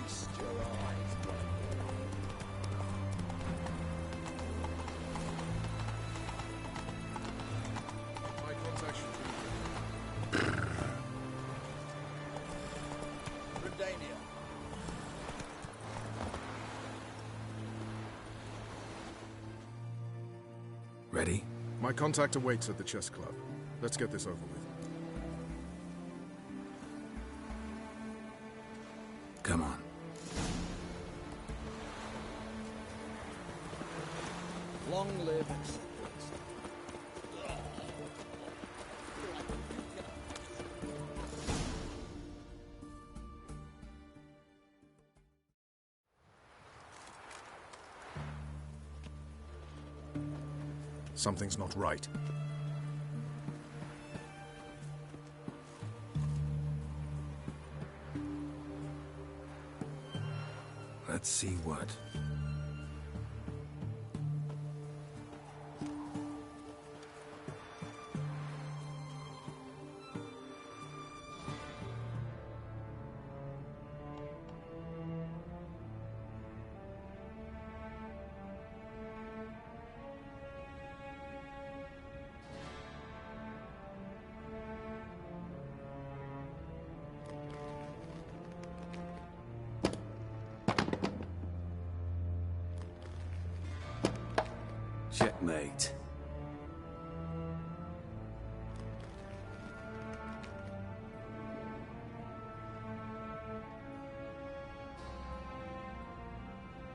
Feast your eyes. My contact should Redania. Ready? My contact awaits at the chess club. Let's get this over with. Come on. Long live. Something's not right. Let's see what. Checkmate.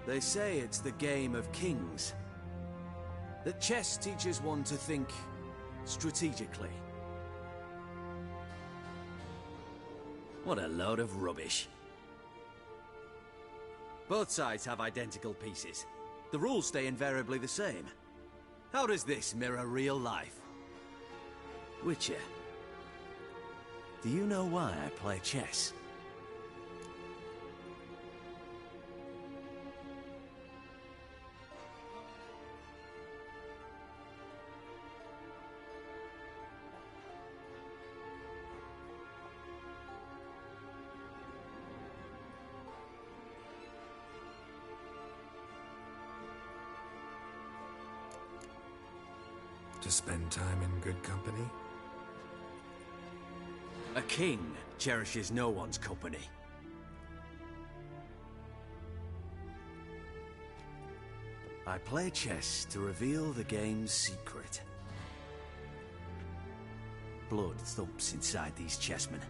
They say it's the game of kings. That chess teaches one to think strategically. What a load of rubbish. Both sides have identical pieces. The rules stay invariably the same. How does this mirror real life? Witcher, do you know why I play chess? To spend time in good company? A king cherishes no one's company. I play chess to reveal the game's secret. Blood thumps inside these chessmen.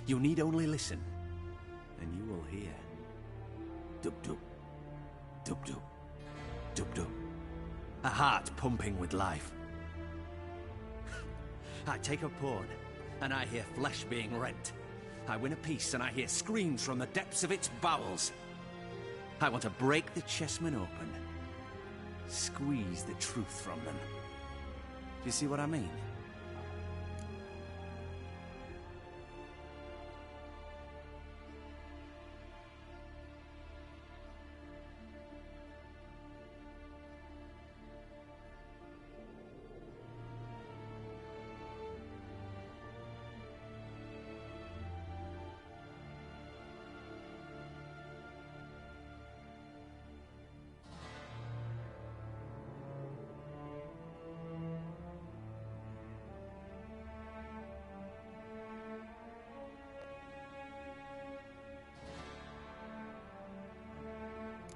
You need only listen, and you will hear. Dub-dub, dub-dub, dub-dub. A heart pumping with life. I take a pawn, and I hear flesh being rent. I win a piece, and I hear screams from the depths of its bowels. I want to break the chessmen open. Squeeze the truth from them. Do you see what I mean?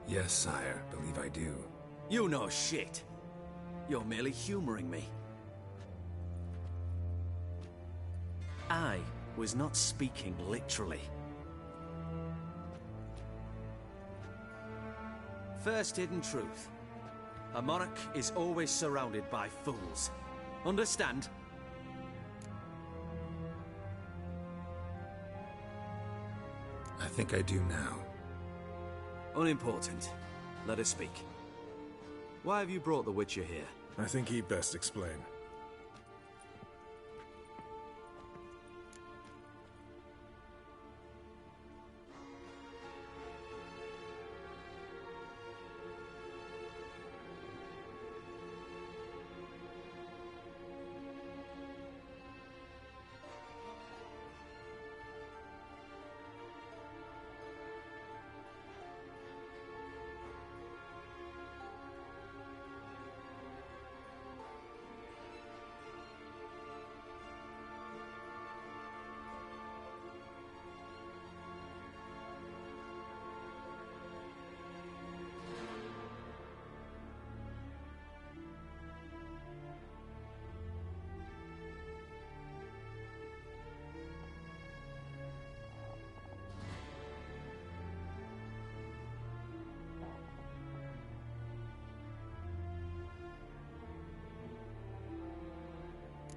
Yes, sire. Believe I do. You know shit. You're merely humoring me. I was not speaking literally. First hidden truth. A monarch is always surrounded by fools. Understand? I think I do now. Unimportant. Let us speak. Why have you brought the Witcher here? I think he'd best explain.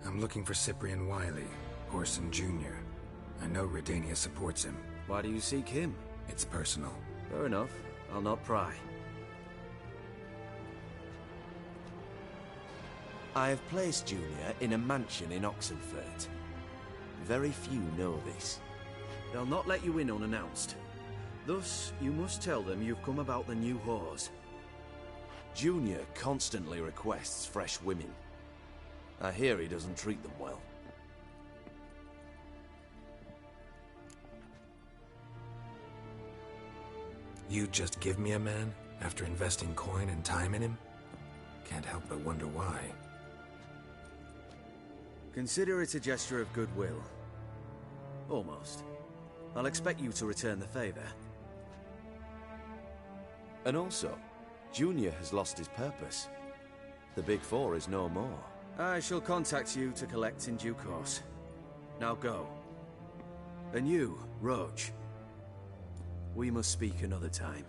I'm looking for Cyprian Wiley, Orson Jr. I know Redania supports him. Why do you seek him? It's personal. Fair enough. I'll not pry. I have placed Junior in a mansion in Oxenfurt. Very few know this. They'll not let you in unannounced. Thus, you must tell them you've come about the new whores. Junior constantly requests fresh women. I hear he doesn't treat them well. You'd just give me a man after investing coin and time in him? Can't help but wonder why. Consider it a gesture of goodwill. Almost. I'll expect you to return the favor. And also, Junior has lost his purpose. The Big Four is no more. I shall contact you to collect in due course. Now go. And you, Roach. We must speak another time.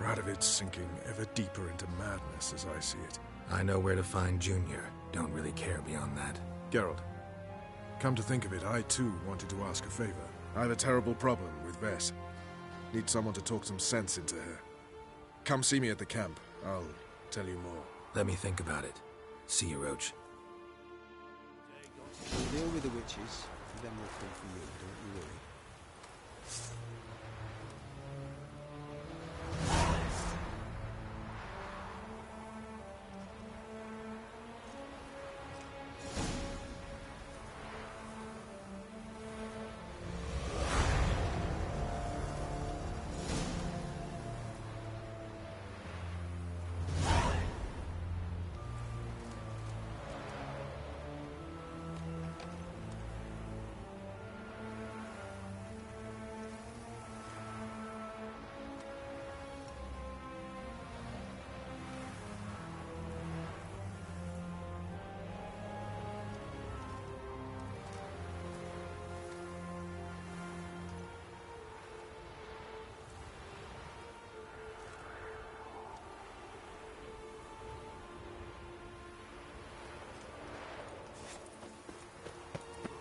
Radovid's sinking ever deeper into madness as I see it. I know where to find Junior. Don't really care beyond that. Geralt, come to think of it, I too wanted to ask a favor. I have a terrible problem with Vess. Need someone to talk some sense into her. Come see me at the camp. I'll tell you more. Let me think about it. See you, Roach. We'll deal with the witches, and then we'll fall for you, don't you worry.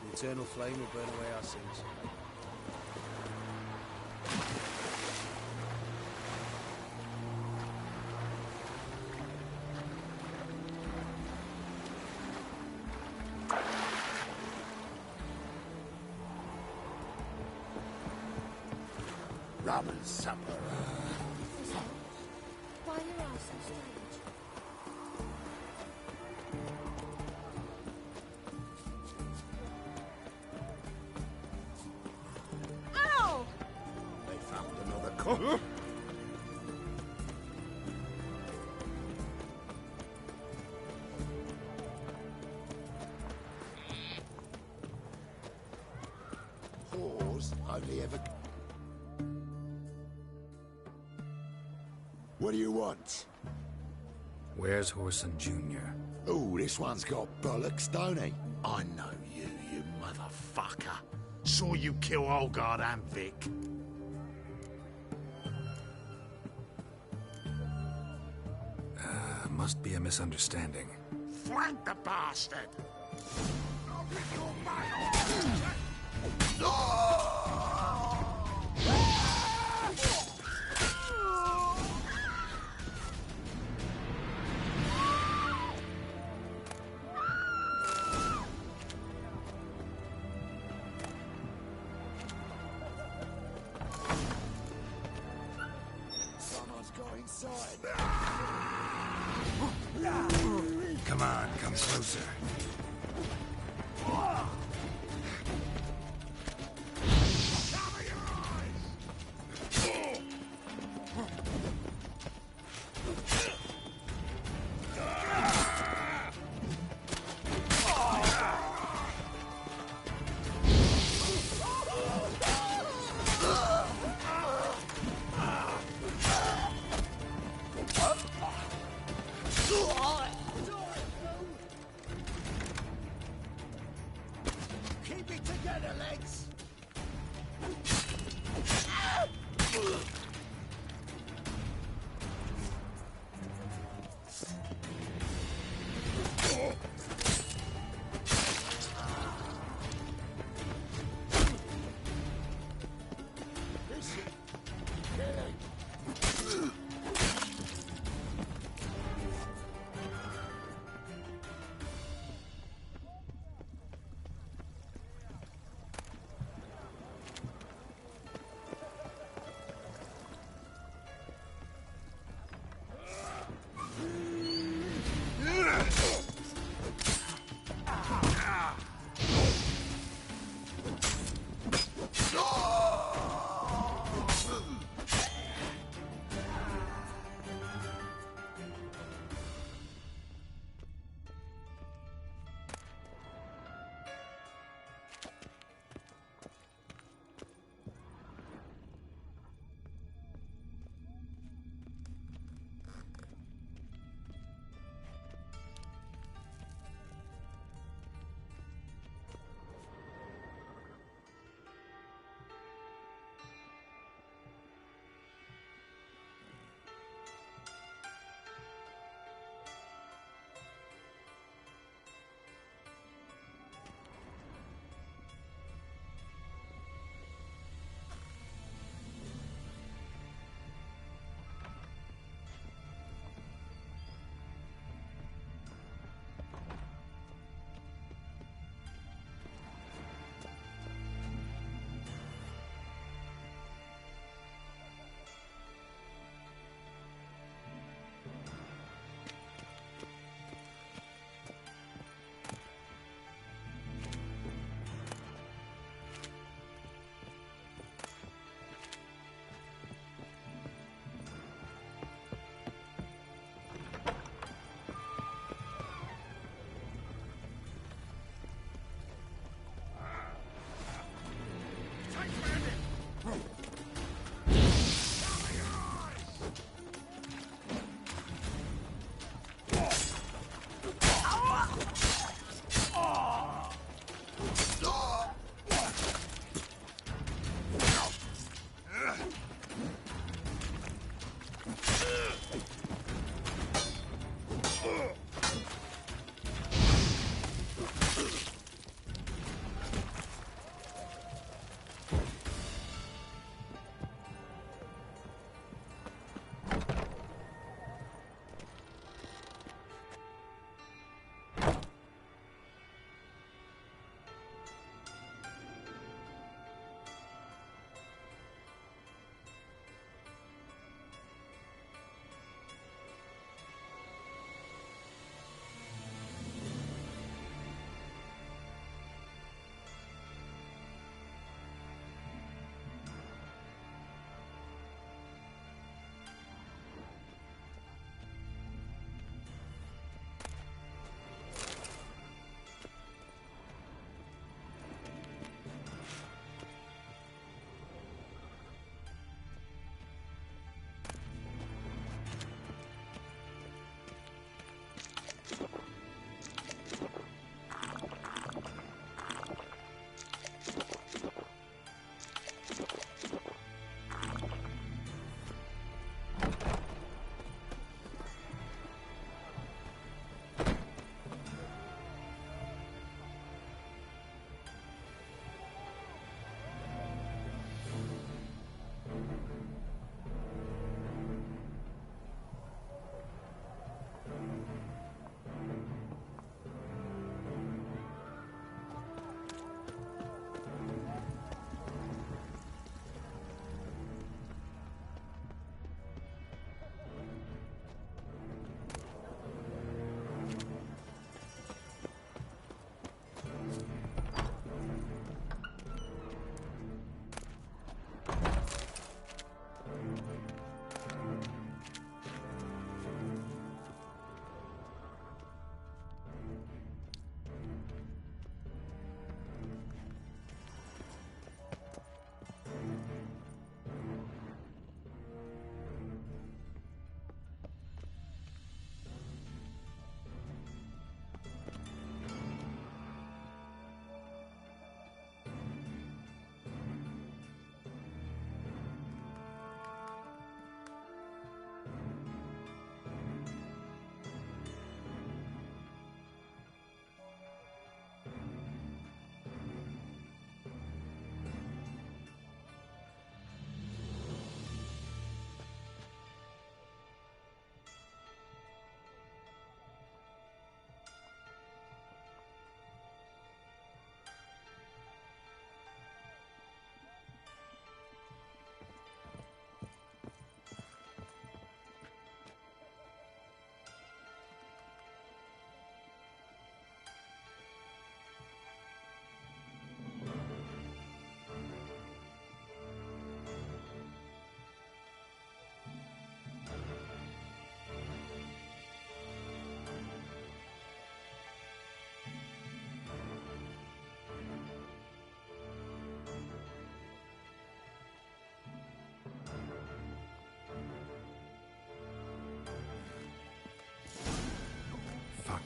The eternal flame will burn away our sins. Rum and supper. Why are your eyes so strange? Ow! They found another cook. Whores only ever... What do you want? Where's Orson Jr.? Oh, this one's got bollocks, don't he? I know you, you motherfucker. Saw you kill Olgard and Vic. Must be a misunderstanding. Flank the bastard! I'll rip your mate Someone's got inside. Come on, come closer. Cover your eyes!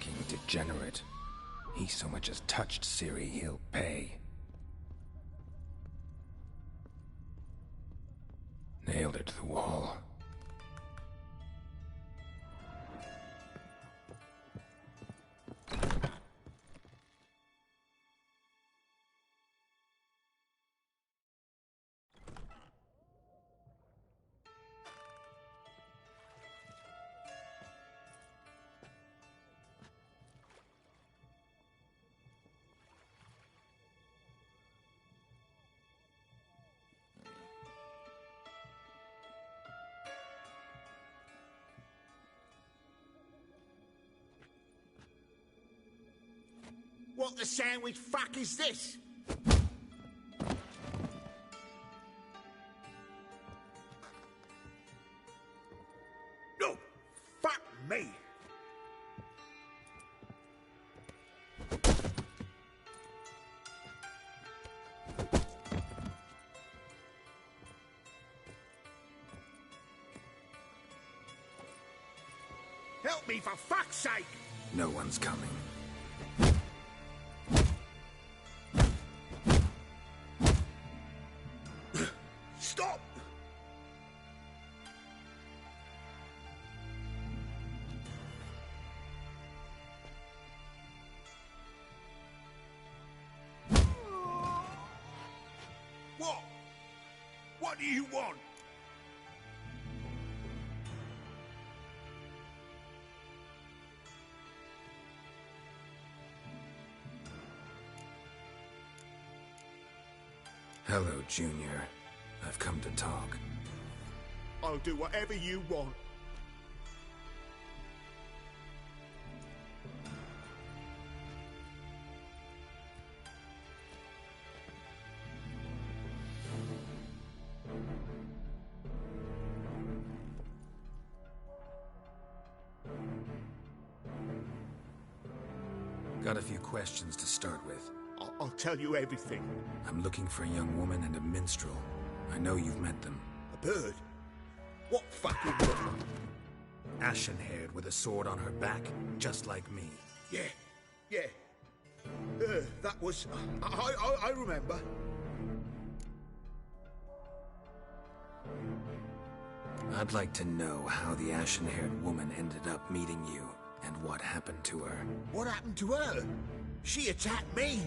Fucking degenerate. He so much as touched Ciri, he'll pay. Nailed it to the wall. What the sandwich fuck is this? No, fuck me. Help me for fuck's sake! No one's coming. Stop! What? What do you want? Hello, Junior. I've come to talk. I'll do whatever you want. Got a few questions to start with. I'll tell you everything. I'm looking for a young woman and a minstrel. I know you've met them. A bird? What fucking bird? Ashen-haired with a sword on her back, just like me. Yeah. That was... I remember. I'd like to know how the ashen-haired woman ended up meeting you, and what happened to her. What happened to her? She attacked me.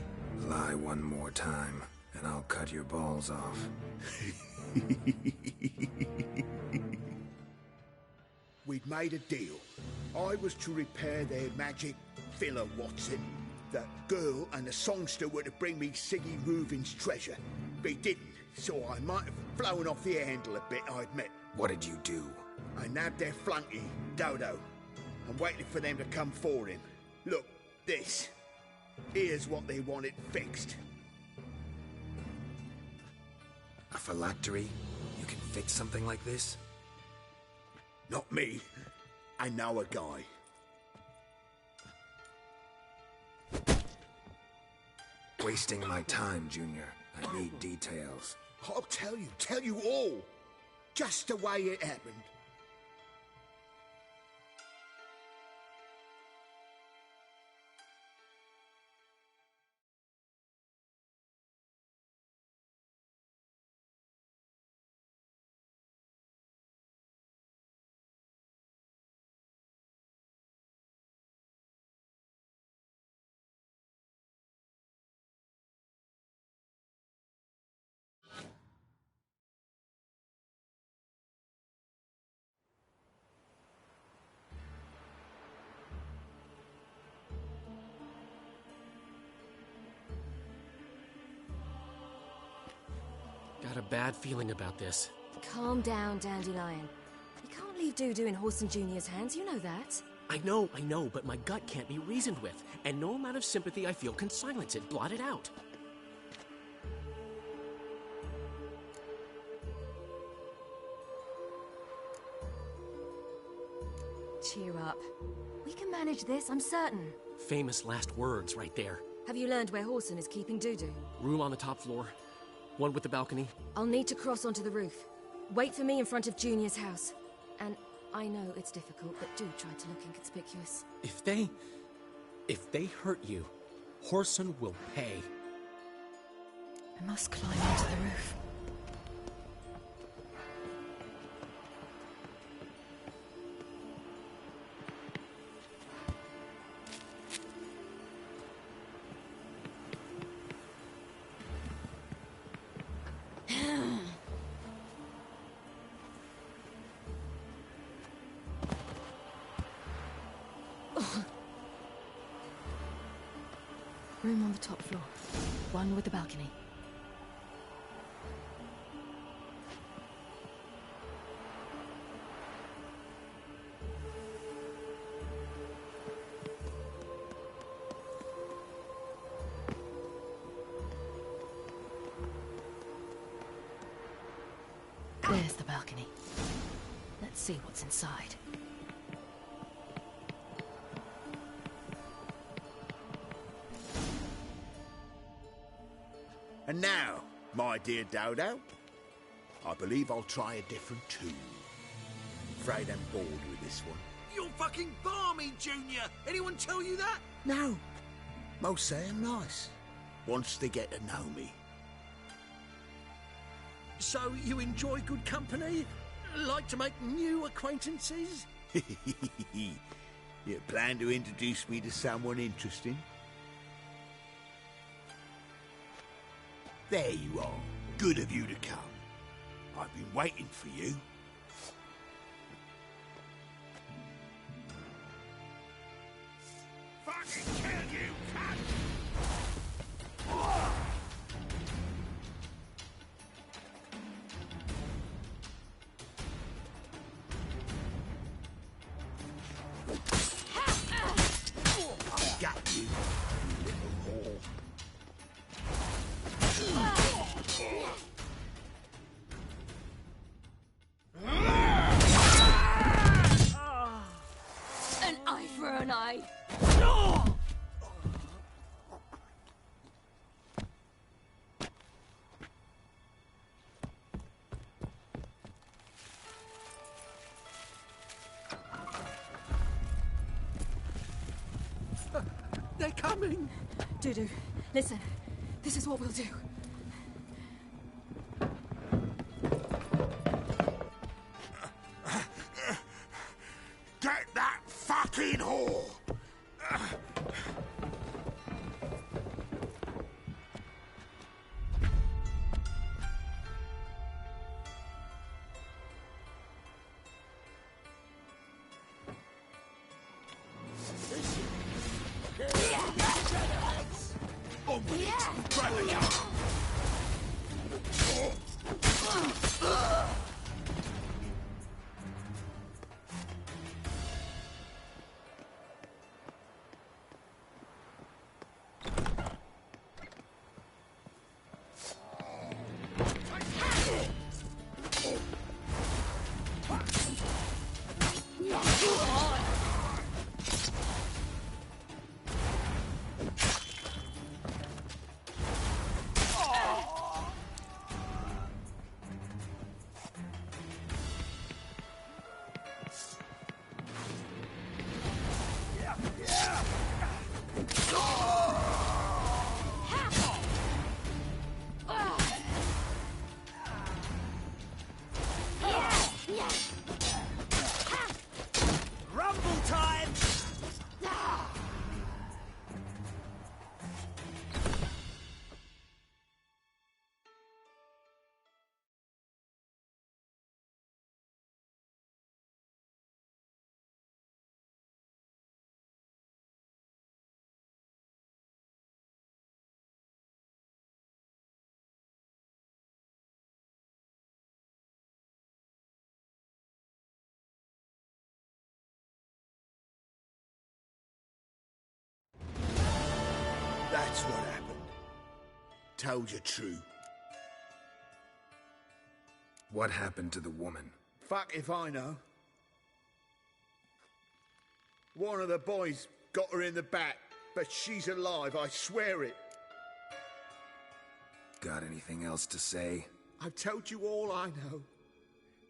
Lie one more time, and I'll cut your balls off. We'd made a deal. I was to repair their magic villa, Watson. The girl and the songster were to bring me Siggy Reuven's treasure. They didn't, so I might have flown off the handle a bit, I admit. What did you do? I nabbed their flunky, Dodo, and waited for them to come for him. Look, this. Here's what they wanted fixed. A phylactery? You can fix something like this? Not me. I know a guy. Wasting my time, Junior. I need details. I'll tell you all. Just the way it happened. Got a bad feeling about this. Calm down, Dandelion. You can't leave Dudu in Horson Jr.'s hands, you know that. I know, but my gut can't be reasoned with, and no amount of sympathy I feel can silence it, blot it out. Cheer up. We can manage this, I'm certain. Famous last words right there. Have you learned where Horson is keeping Dudu? Room on the top floor. One with the balcony. I'll need to cross onto the roof. Wait for me in front of Junior's house. And I know it's difficult, but do try to look inconspicuous. If they... If they hurt you, Whoreson will pay. I must climb onto the roof. Room on the top floor. One with a balcony. There's the balcony. Let's see what's inside. And now, my dear Dodo, I believe I'll try a different tune. Afraid I'm bored with this one. You're fucking balmy, Junior! Anyone tell you that? No. Most say I'm nice. Once they get to know me. So you enjoy good company? Like to make new acquaintances? You plan to introduce me to someone interesting? There you are. Good of you to come. I've been waiting for you. Fucking kill you, cunt! I got you, you little whore. An eye for an eye. They're coming! Dudu, listen. This is what we'll do. Get that fucking whore! Rumble time! That's what happened. Told you true. What happened to the woman? Fuck if I know. One of the boys got her in the back, but she's alive, I swear it. Got anything else to say? I've told you all I know.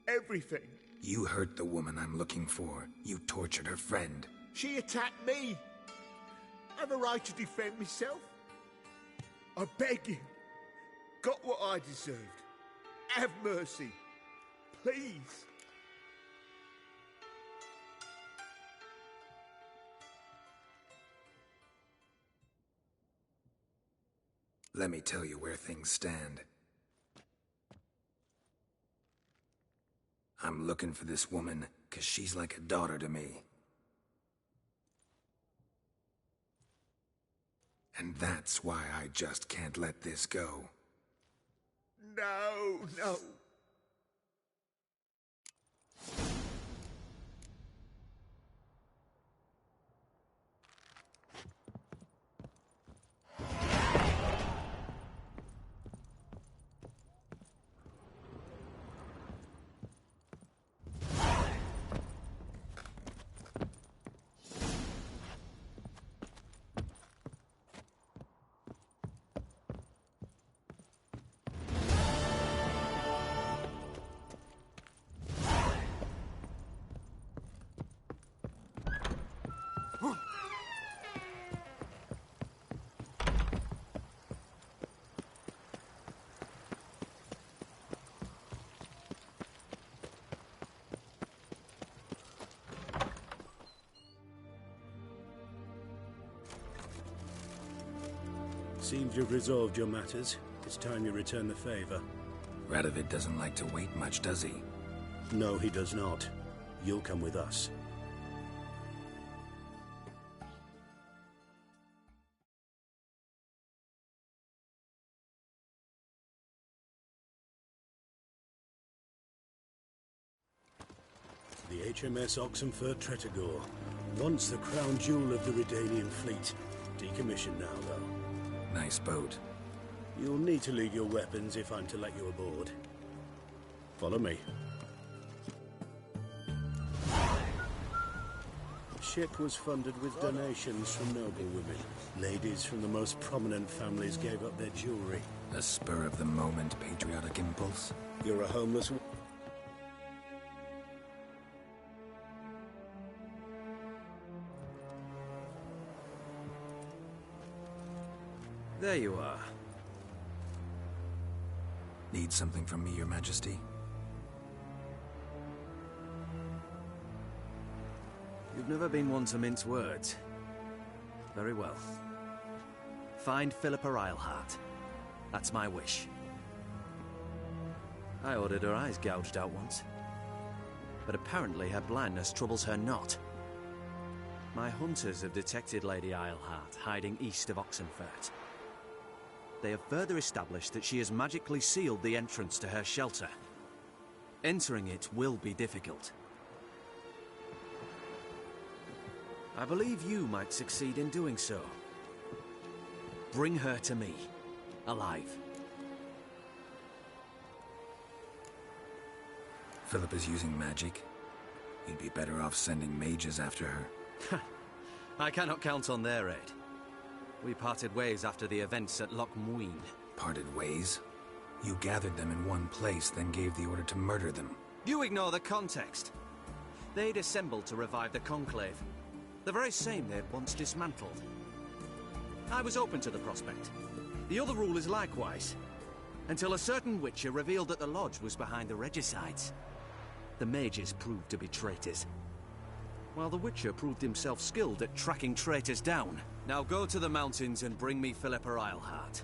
Everything. You hurt the woman I'm looking for. You tortured her friend. She attacked me. have a right to defend myself? I beg you. Got what I deserved. Have mercy. Please. Let me tell you where things stand. I'm looking for this woman, 'cause she's like a daughter to me. And that's why I just can't let this go. No, no. Seems you've resolved your matters. It's time you return the favor. Radovid doesn't like to wait much, does he? No, he does not. You'll come with us. The HMS Oxenfurt Tretogor, once the crown jewel of the Redanian fleet. Decommissioned now, though. Nice boat. You'll need to leave your weapons if I'm to let you aboard. Follow me. The ship was funded with donations from noble women. Ladies from the most prominent families gave up their jewelry. A spur-of-the-moment patriotic impulse? You're a homeless... There you are. Need something from me, Your Majesty? You've never been one to mince words. Very well. Find Philippa Eilhart. That's my wish. I ordered her eyes gouged out once. But apparently her blindness troubles her not. My hunters have detected Lady Eilhart hiding east of Oxenfurt. They have further established that she has magically sealed the entrance to her shelter. Entering it will be difficult. I believe you might succeed in doing so. Bring her to me, alive. Philip is using magic. You'd be better off sending mages after her. I cannot count on their aid. We parted ways after the events at Loch Muin. Parted ways? You gathered them in one place, then gave the order to murder them. You ignore the context. They'd assembled to revive the Conclave. The very same they'd once dismantled. I was open to the prospect. The other rulers likewise. Until a certain Witcher revealed that the Lodge was behind the regicides. The mages proved to be traitors. While the Witcher proved himself skilled at tracking traitors down. Now go to the mountains and bring me Philippa Eilhart.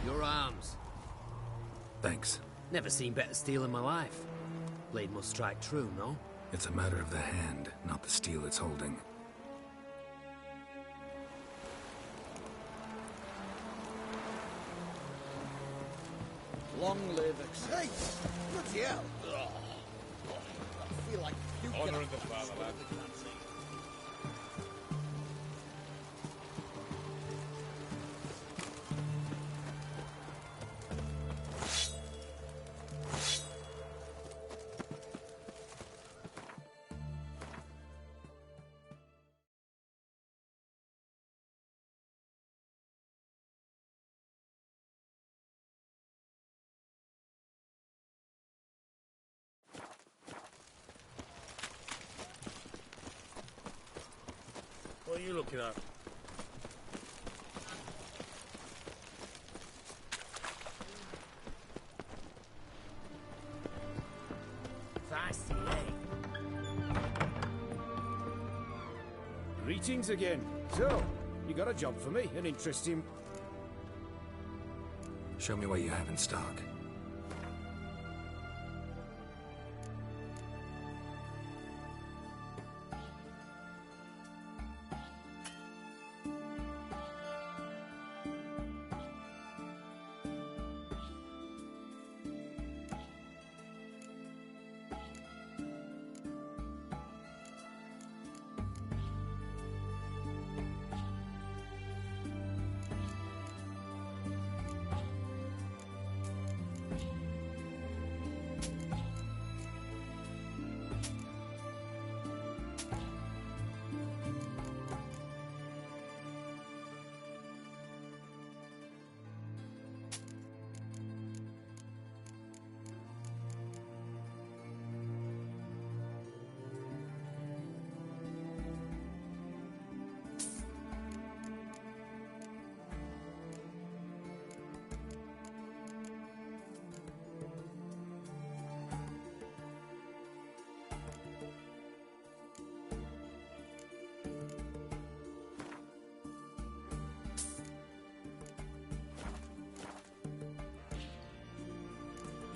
Your arms. Thanks. Never seen better steel in my life. Blade must strike true, no? It's a matter of the hand, not the steel it's holding. Long live Hey! Bloody hell! I feel like puking. Honouring the fatherland. you looking at? Greetings again. So, you got a job for me? An interesting... Show me what you have in stock.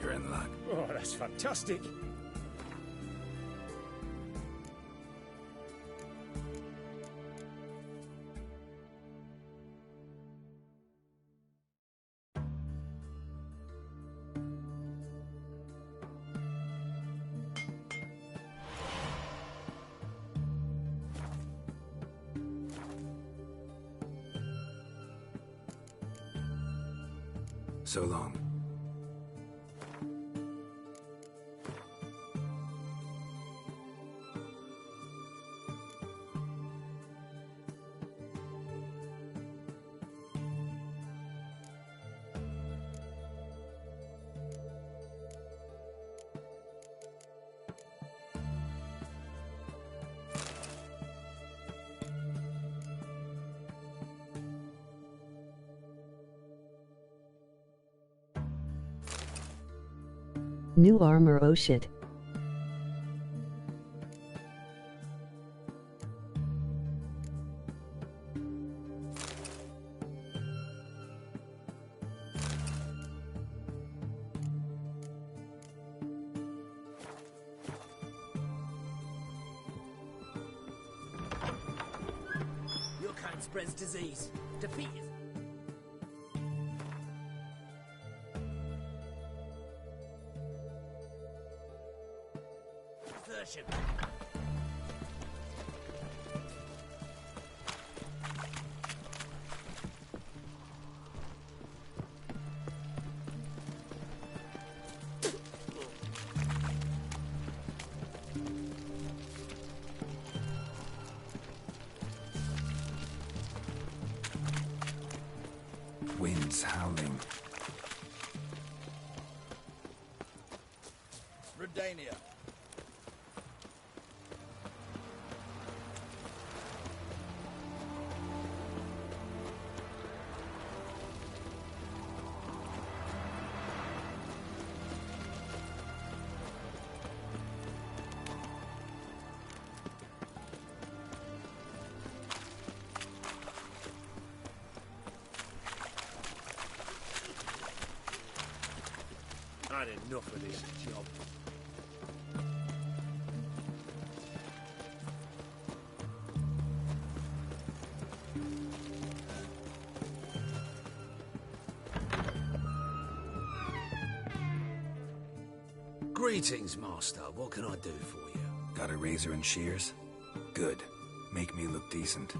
You're in luck. Oh, that's fantastic. So long. New armor, oh shit. Your kind spreads disease. Defeat it. Desertion. Winds howling. Redania. I had enough of this job. Greetings, Master. What can I do for you? Got a razor and shears? Good. Make me look decent.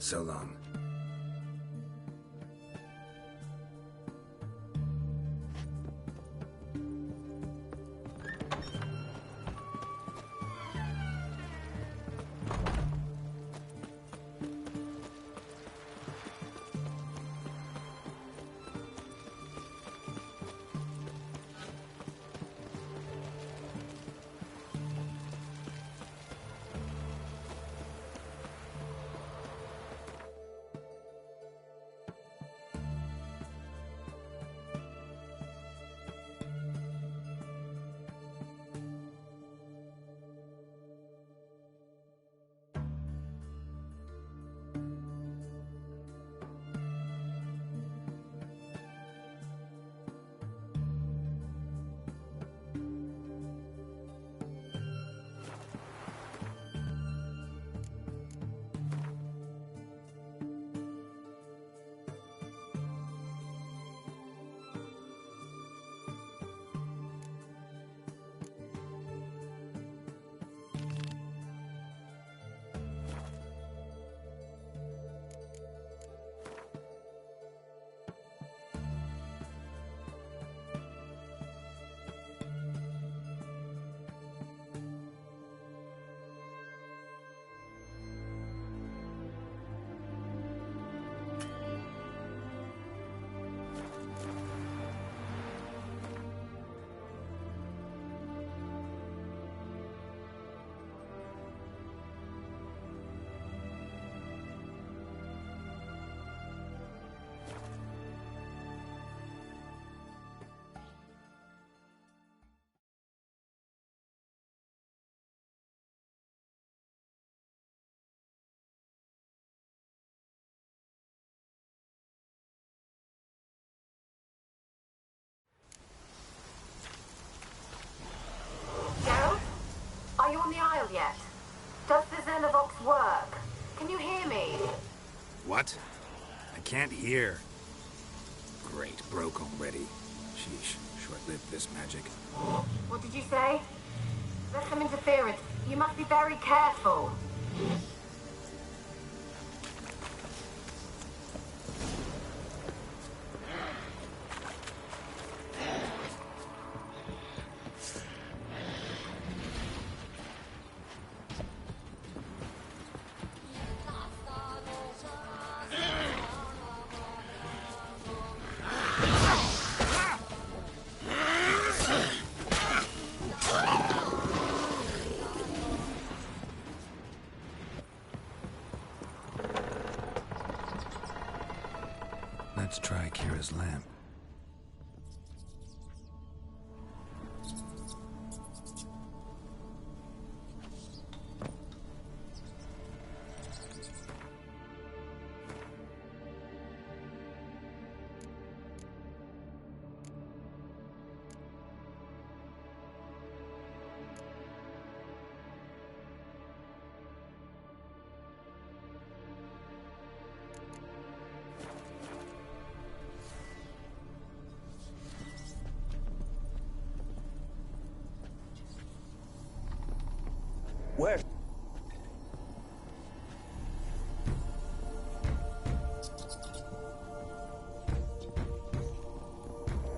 So long. Are you on the Isle yet? Does the Xenovox work? Can you hear me? What? I can't hear. Great, broke already. Sheesh, short-lived this magic. What did you say? There's some interference. You must be very careful. Let's try Kira's lamp.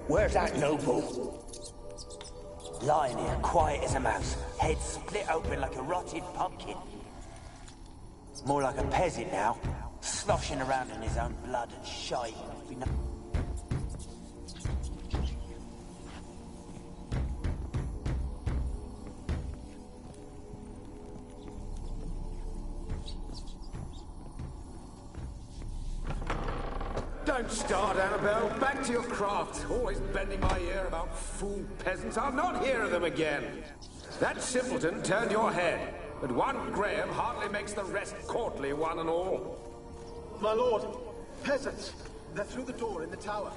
Where's that noble? Lying here, quiet as a mouse, head split open like a rotted pumpkin. More like a peasant now, sloshing around in his own blood and shite. Don't start, Annabelle. Back to your craft. Always bending my ear about fool peasants. I'll not hear of them again. That simpleton turned your head, but one Graham hardly makes the rest courtly, one and all. My lord, peasants. They're through the door in the tower.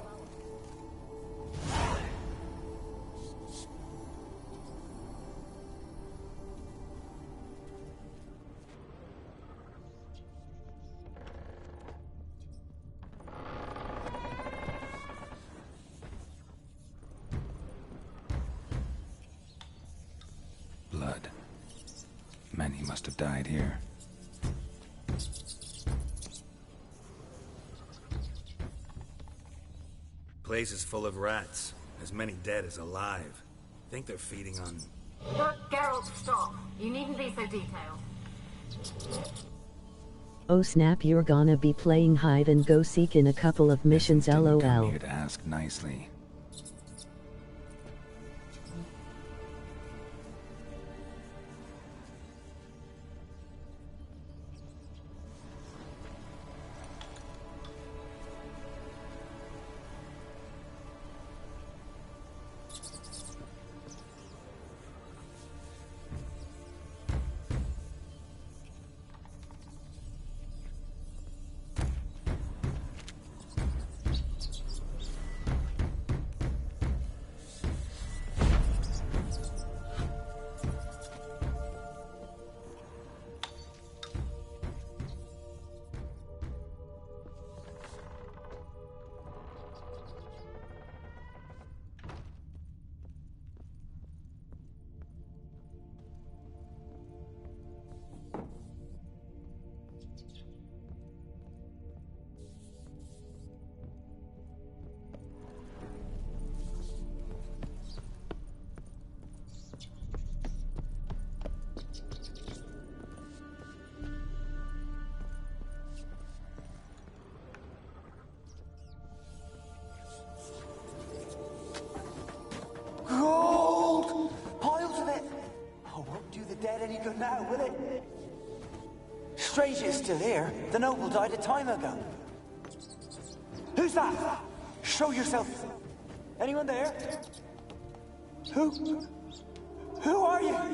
Blood. Many must have died here. Place is full of rats. As many dead as alive. Think they're feeding on... Look, Geralt, stop. You needn't be so detailed. Oh snap, you're gonna be playing hide and go seek in a couple of missions, Come lol. here to ask nicely. Gold! Piles of it! Oh, won't do the dead any good now, will it? Strange it's still here. The noble died a time ago. Who's that? Show yourself. Anyone there? Who are you?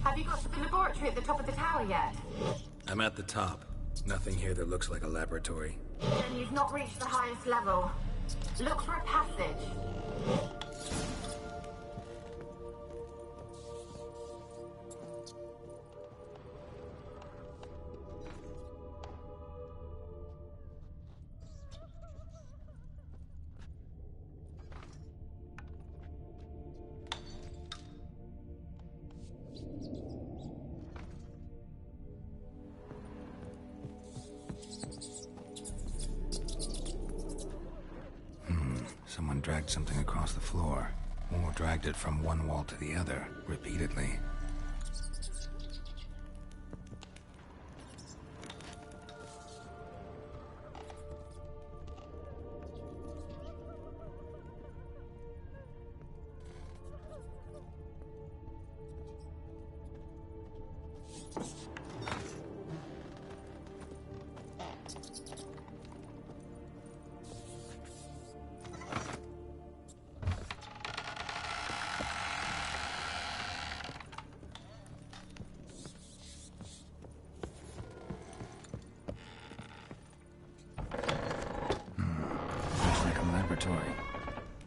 Have you got to the laboratory at the top of the tower yet? I'm at the top. Nothing here that looks like a laboratory. Then you've not reached the highest level. Look for a passage. Someone dragged something across the floor, or dragged it from one wall to the other, repeatedly.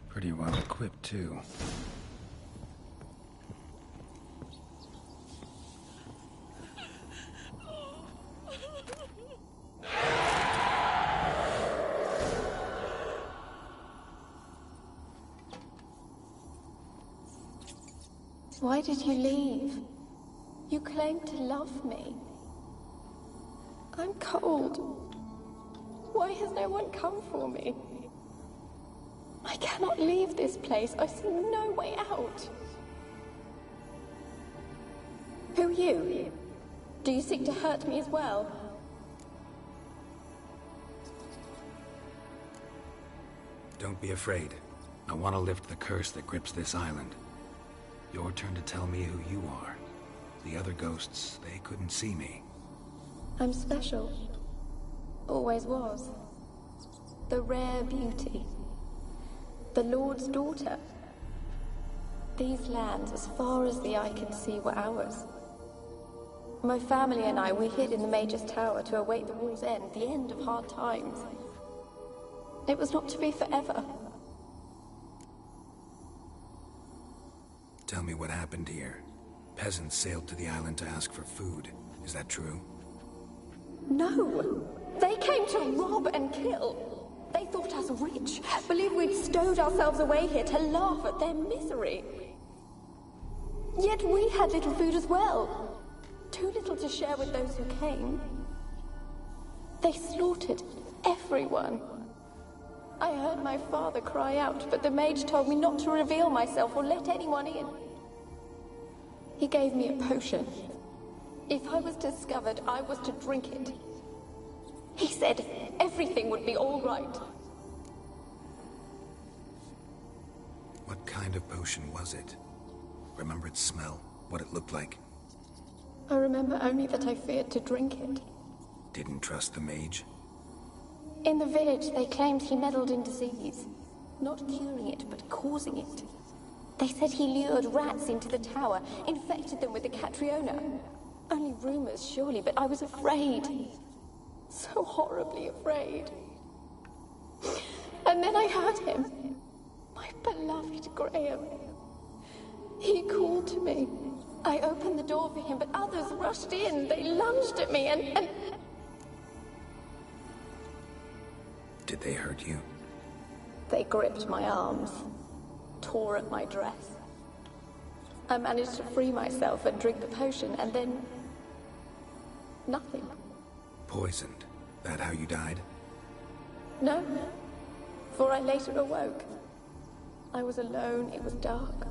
Pretty well equipped, too. Why did you leave? You claimed to love me. I'm cold. Why has no one come for me? I cannot leave this place. I see no way out. Who are you? Do you seek to hurt me as well? Don't be afraid. I want to lift the curse that grips this island. Your turn to tell me who you are. The other ghosts, they couldn't see me. I'm special. Always was. The rare beauty. The Lord's daughter. These lands, as far as the eye could see, were ours. My family and I, we hid in the Major's Tower to await the war's end, the end of hard times. It was not to be forever. Tell me what happened here. Peasants sailed to the island to ask for food. Is that true? No! They came to rob and kill. They thought us rich, believed we'd stowed ourselves away here to laugh at their misery. Yet we had little food as well. Too little to share with those who came. They slaughtered everyone. I heard my father cry out, but the mage told me not to reveal myself or let anyone in. He gave me a potion. If I was discovered, I was to drink it. He said everything would be all right. What kind of potion was it? Remember its smell? What it looked like? I remember only that I feared to drink it. Didn't trust the mage? In the village, they claimed he meddled in disease. Not curing it, but causing it. They said he lured rats into the tower, infected them with the Catriona. Only rumors, surely, but I was afraid. So horribly afraid. And then I heard him. My beloved Graham. He called to me. I opened the door for him, but others rushed in. They lunged at me and... Did they hurt you? They gripped my arms, tore at my dress. I managed to free myself and drink the potion, and then... nothing. Poisoned? That how you died? No, for I later awoke. I was alone, it was dark.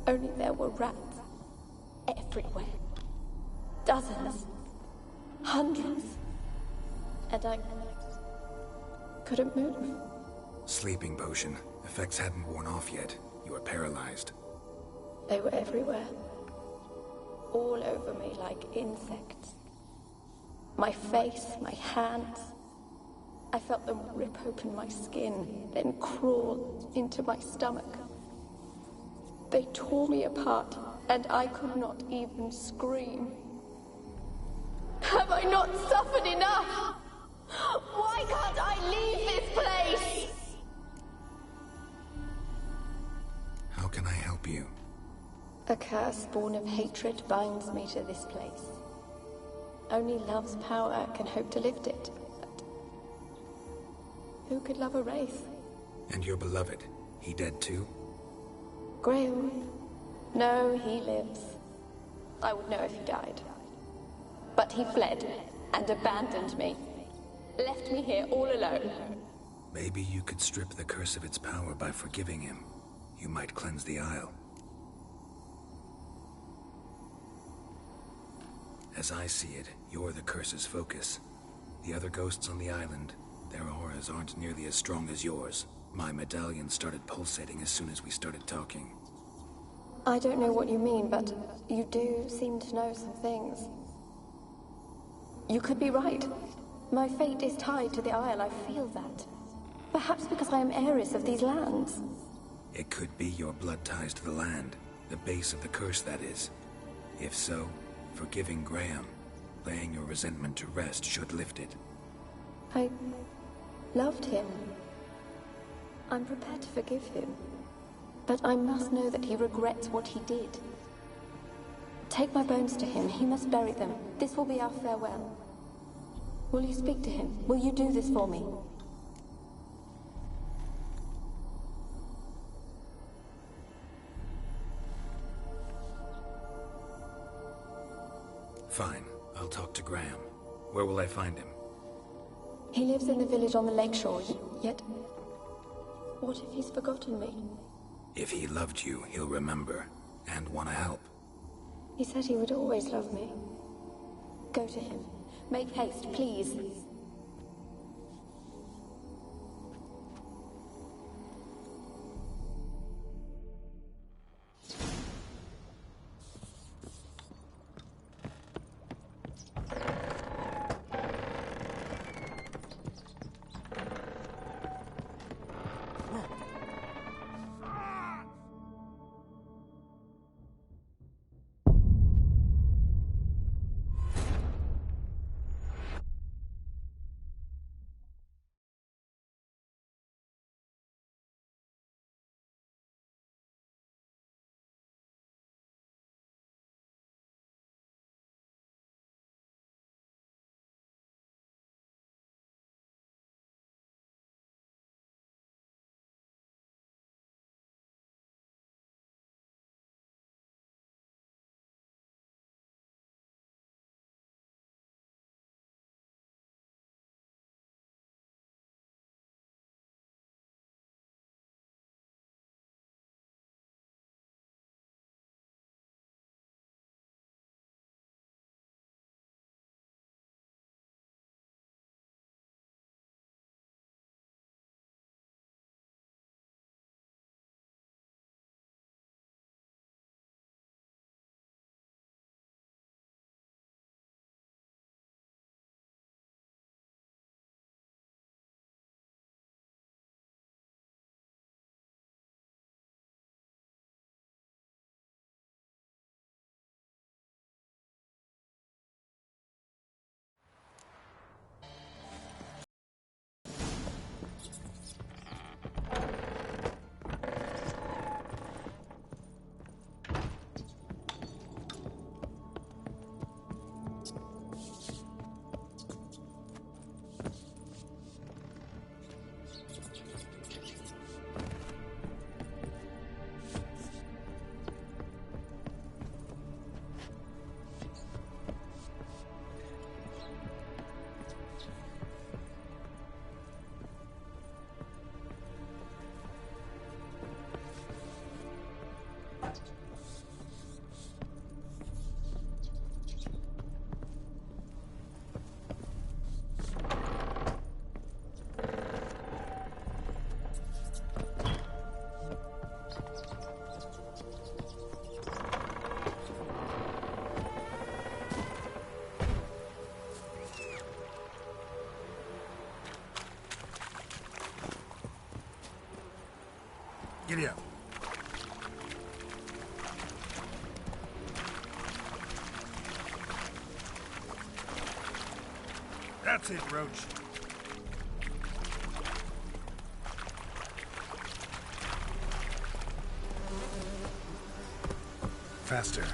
Only there were rats. Everywhere. Dozens. Hundreds. And I couldn't move. Sleeping potion. Effects hadn't worn off yet. You were paralyzed. They were everywhere. All over me like insects. My face, my hands. I felt them rip open my skin, then crawl into my stomach. They tore me apart, and I could not even scream. Have I not suffered enough? Why can't I leave this place? How can I help you? A curse born of hatred binds me to this place. Only love's power can hope to lift it. But who could love a wraith? And your beloved, he dead too? Graham? No, he lives. I would know if he died. But he fled and abandoned me. Left me here all alone. Maybe you could strip the curse of its power by forgiving him. You might cleanse the Isle. As I see it, you're the curse's focus. The other ghosts on the island, their auras aren't nearly as strong as yours. My medallion started pulsating as soon as we started talking. I don't know what you mean, but you do seem to know some things. You could be right. My fate is tied to the Isle, I feel that. Perhaps because I am heiress of these lands. It could be your blood ties to the land, the base of the curse, that is. If so, forgiving Graham, laying your resentment to rest should lift it. I loved him. I'm prepared to forgive him. But I must know that he regrets what he did. Take my bones to him. He must bury them. This will be our farewell. Will you speak to him? Will you do this for me? Fine. I'll talk to Graham. Where will I find him? He lives in the village on the lakeshore, yet... what if he's forgotten me? If he loved you, he'll remember, and want to help. He said he would always love me. Go to him. Make haste, please. Giddy up. That's it, Roach. Faster.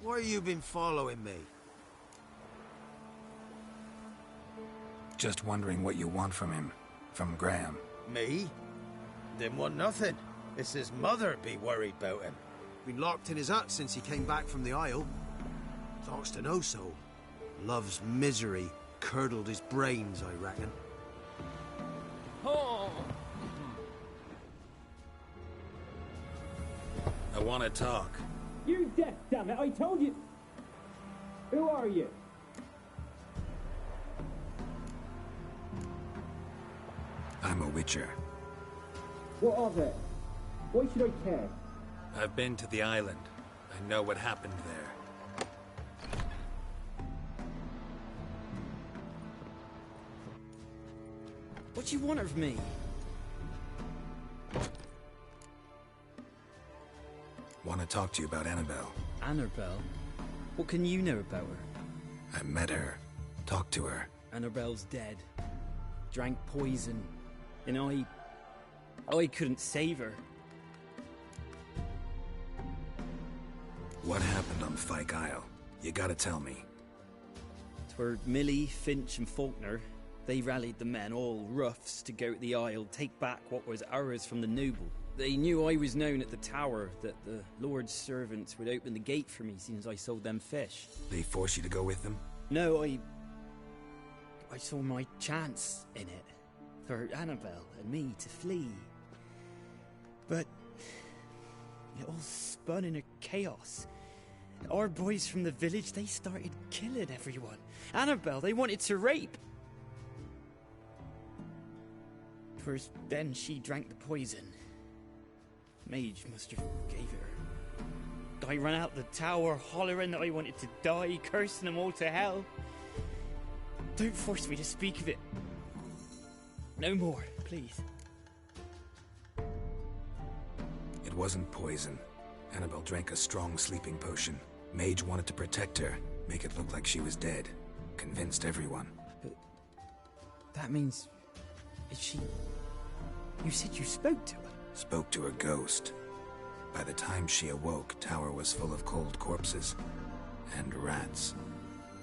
Why you been following me? Just wondering what you want from him. From Graham. Me? Didn't want nothing. It's his mother be worried about him. Been locked in his hut since he came back from the Isle. Talks to no soul. Love's misery curdled his brains, I reckon. Oh. I want to talk. You're deaf, damn it! I told you. Who are you? I'm a witcher. What of it? Why should I care? I've been to the island. I know what happened there. What do you want of me? Want to talk to you about Annabelle. Annabelle? What can you know about her? I met her. Talked to her. Annabelle's dead. Drank poison. And I couldn't save her. What happened on Fyke Isle? You gotta tell me. Twere Millie, Finch and Faulkner. They rallied the men, all roughs, to go to the Isle, take back what was ours from the noble. They knew I was known at the tower, that the Lord's servants would open the gate for me since I sold them fish. They forced you to go with them? No, I saw my chance in it. For Annabelle and me to flee. But it all spun in a chaos. Our boys from the village, they started killing everyone. Annabelle, they wanted to rape. First, then she drank the poison. Mage must have gave it her. I ran out the tower hollering that I wanted to die, cursing them all to hell. Don't force me to speak of it. No more, please. It wasn't poison. Annabelle drank a strong sleeping potion. Mage wanted to protect her, make it look like she was dead. Convinced everyone. But that means... is she... You said you spoke to her? Spoke to a ghost. By the time she awoke, tower was full of cold corpses. And rats.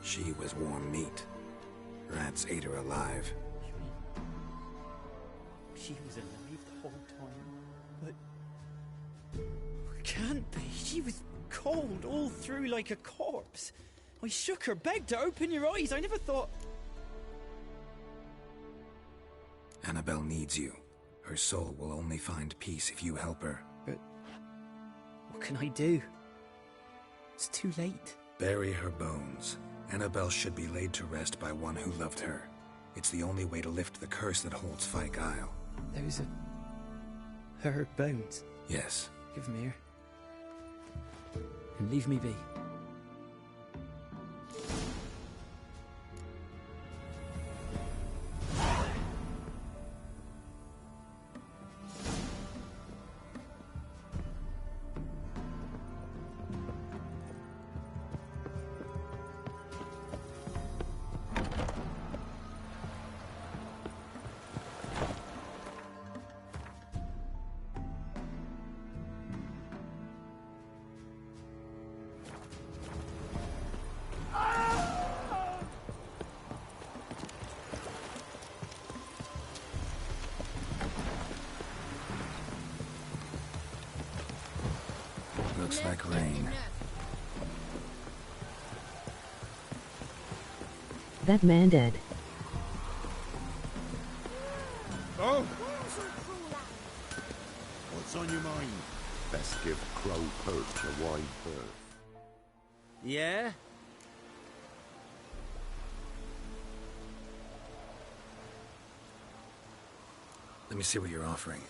She was warm meat. Rats ate her alive. She was alive the whole time, but... Can't be. She was cold all through like a corpse. I shook her, begged her, open your eyes. I never thought... Annabelle needs you. Her soul will only find peace if you help her. But... what can I do? It's too late. Bury her bones. Annabelle should be laid to rest by one who loved her. It's the only way to lift the curse that holds Fyke Isle. Those are... her bones. Yes. Give them here. And leave me be. Looks like rain. That man dead. Oh! What's on your mind? Best give Crow Perch a wide berth. Yeah? Let me see what you're offering.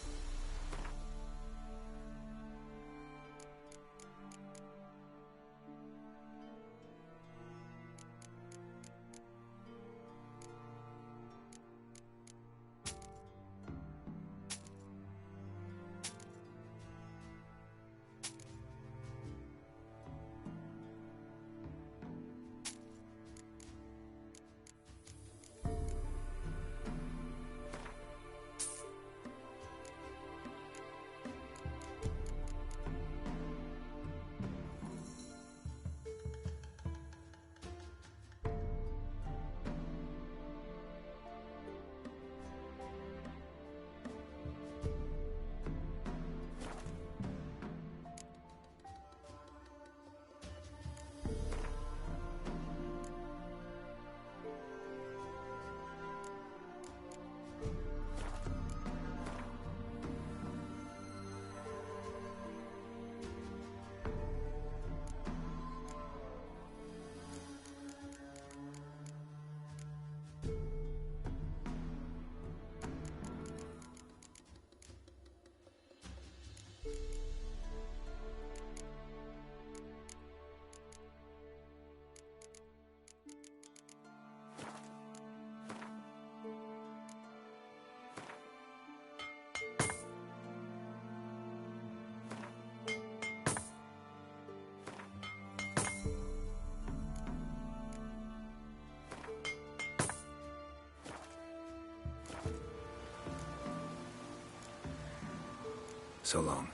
So long.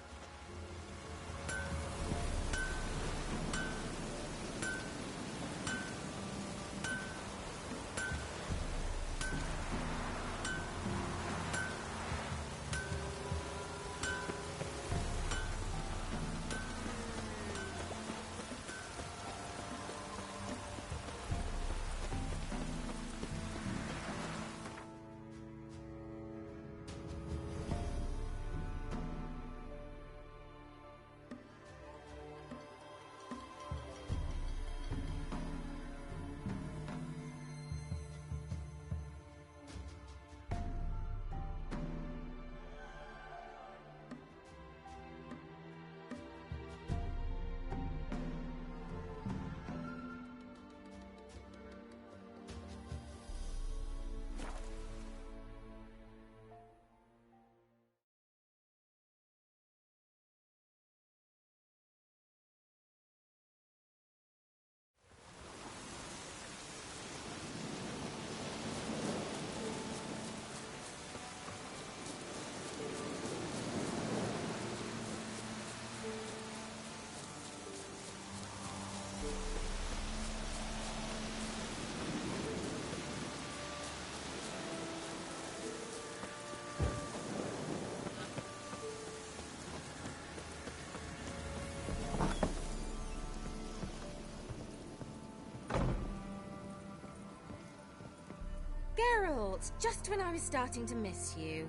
Geralt, just when I was starting to miss you.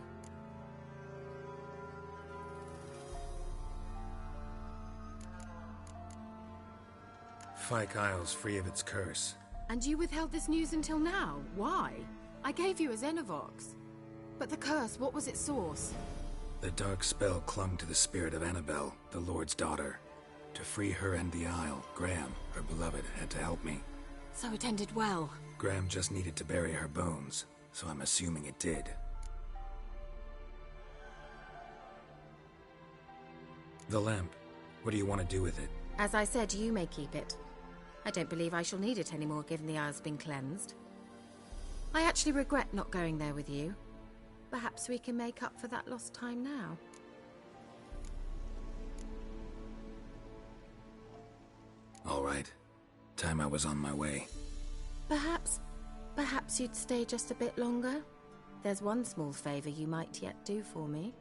Fyke Isle's free of its curse. And you withheld this news until now. Why? I gave you a Xenovox. But the curse, what was its source? The dark spell clung to the spirit of Annabelle, the Lord's daughter. To free her and the Isle, Graham, her beloved, had to help me. So it ended well. Graham just needed to bury her bones, so I'm assuming it did. The lamp. What do you want to do with it? As I said, you may keep it. I don't believe I shall need it anymore, given the Isle's been cleansed. I actually regret not going there with you. Perhaps we can make up for that lost time now. All right. Time I was on my way. Perhaps you'd stay just a bit longer? There's one small favor you might yet do for me.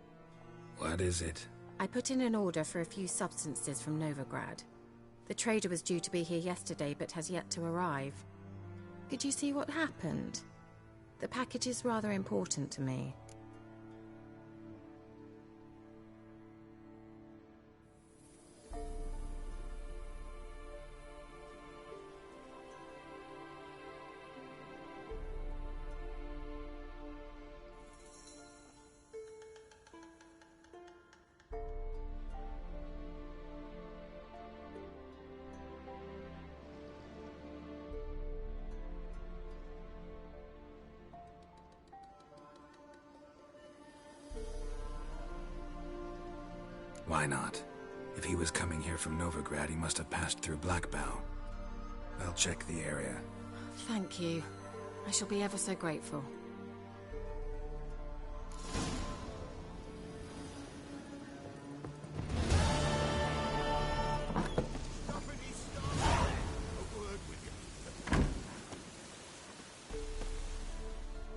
What is it? I put in an order for a few substances from Novigrad. The trader was due to be here yesterday, but has yet to arrive. Could you see what happened? The package is rather important to me. Why not? If he was coming here from Novigrad, he must have passed through Blackbow. I'll check the area. Thank you. I shall be ever so grateful.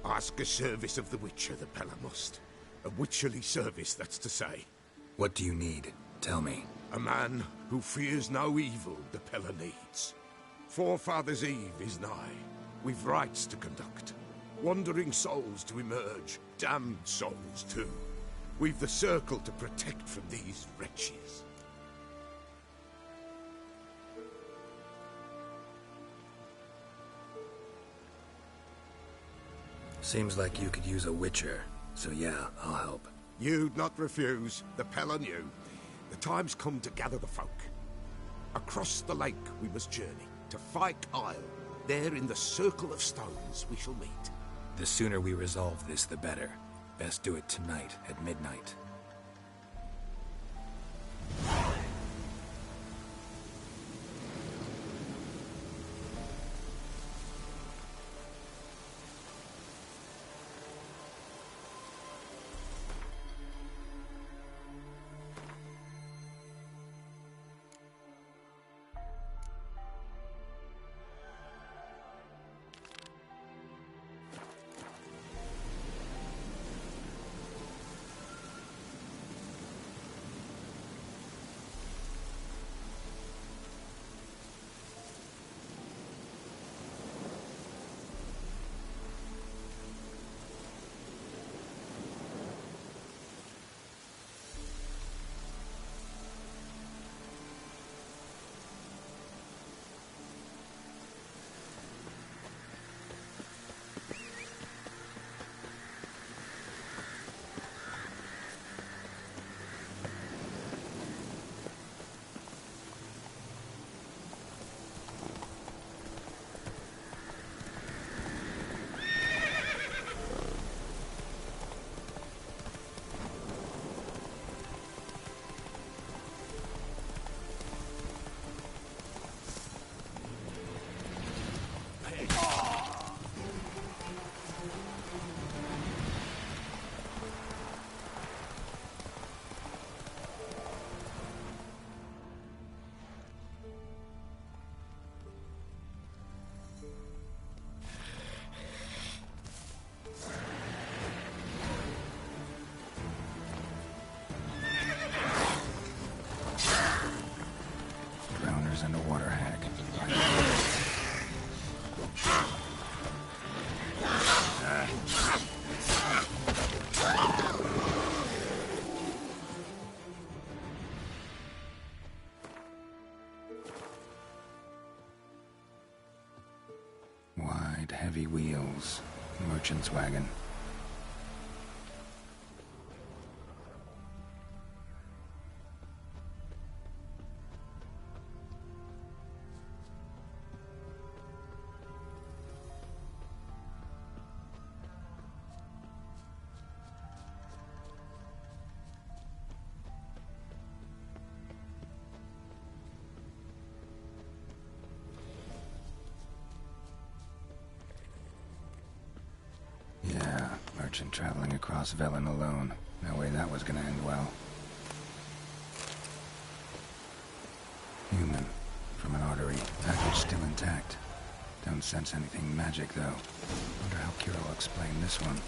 Ask a service of the Witcher, the Pella must. A witcherly service, that's to say. What do you need? Tell me. A man who fears no evil the Pella needs. Forefathers' Eve is nigh. We've rites to conduct. Wandering souls to emerge. Damned souls, too. We've the circle to protect from these wretches. Seems like you could use a witcher, so yeah, I'll help. You'd not refuse. The Pella knew. The time's come to gather the folk. Across the lake we must journey, to Fyke Isle. There in the circle of stones we shall meet. The sooner we resolve this, the better. Best do it tonight, at midnight. And a water hag. Wide, heavy wheels. Merchant's wagon. Yeah, merchant traveling across Velen alone. No way that was gonna end well. Human. From an artery. Package still intact. Don't sense anything magic, though. Wonder how Kira will explain this one.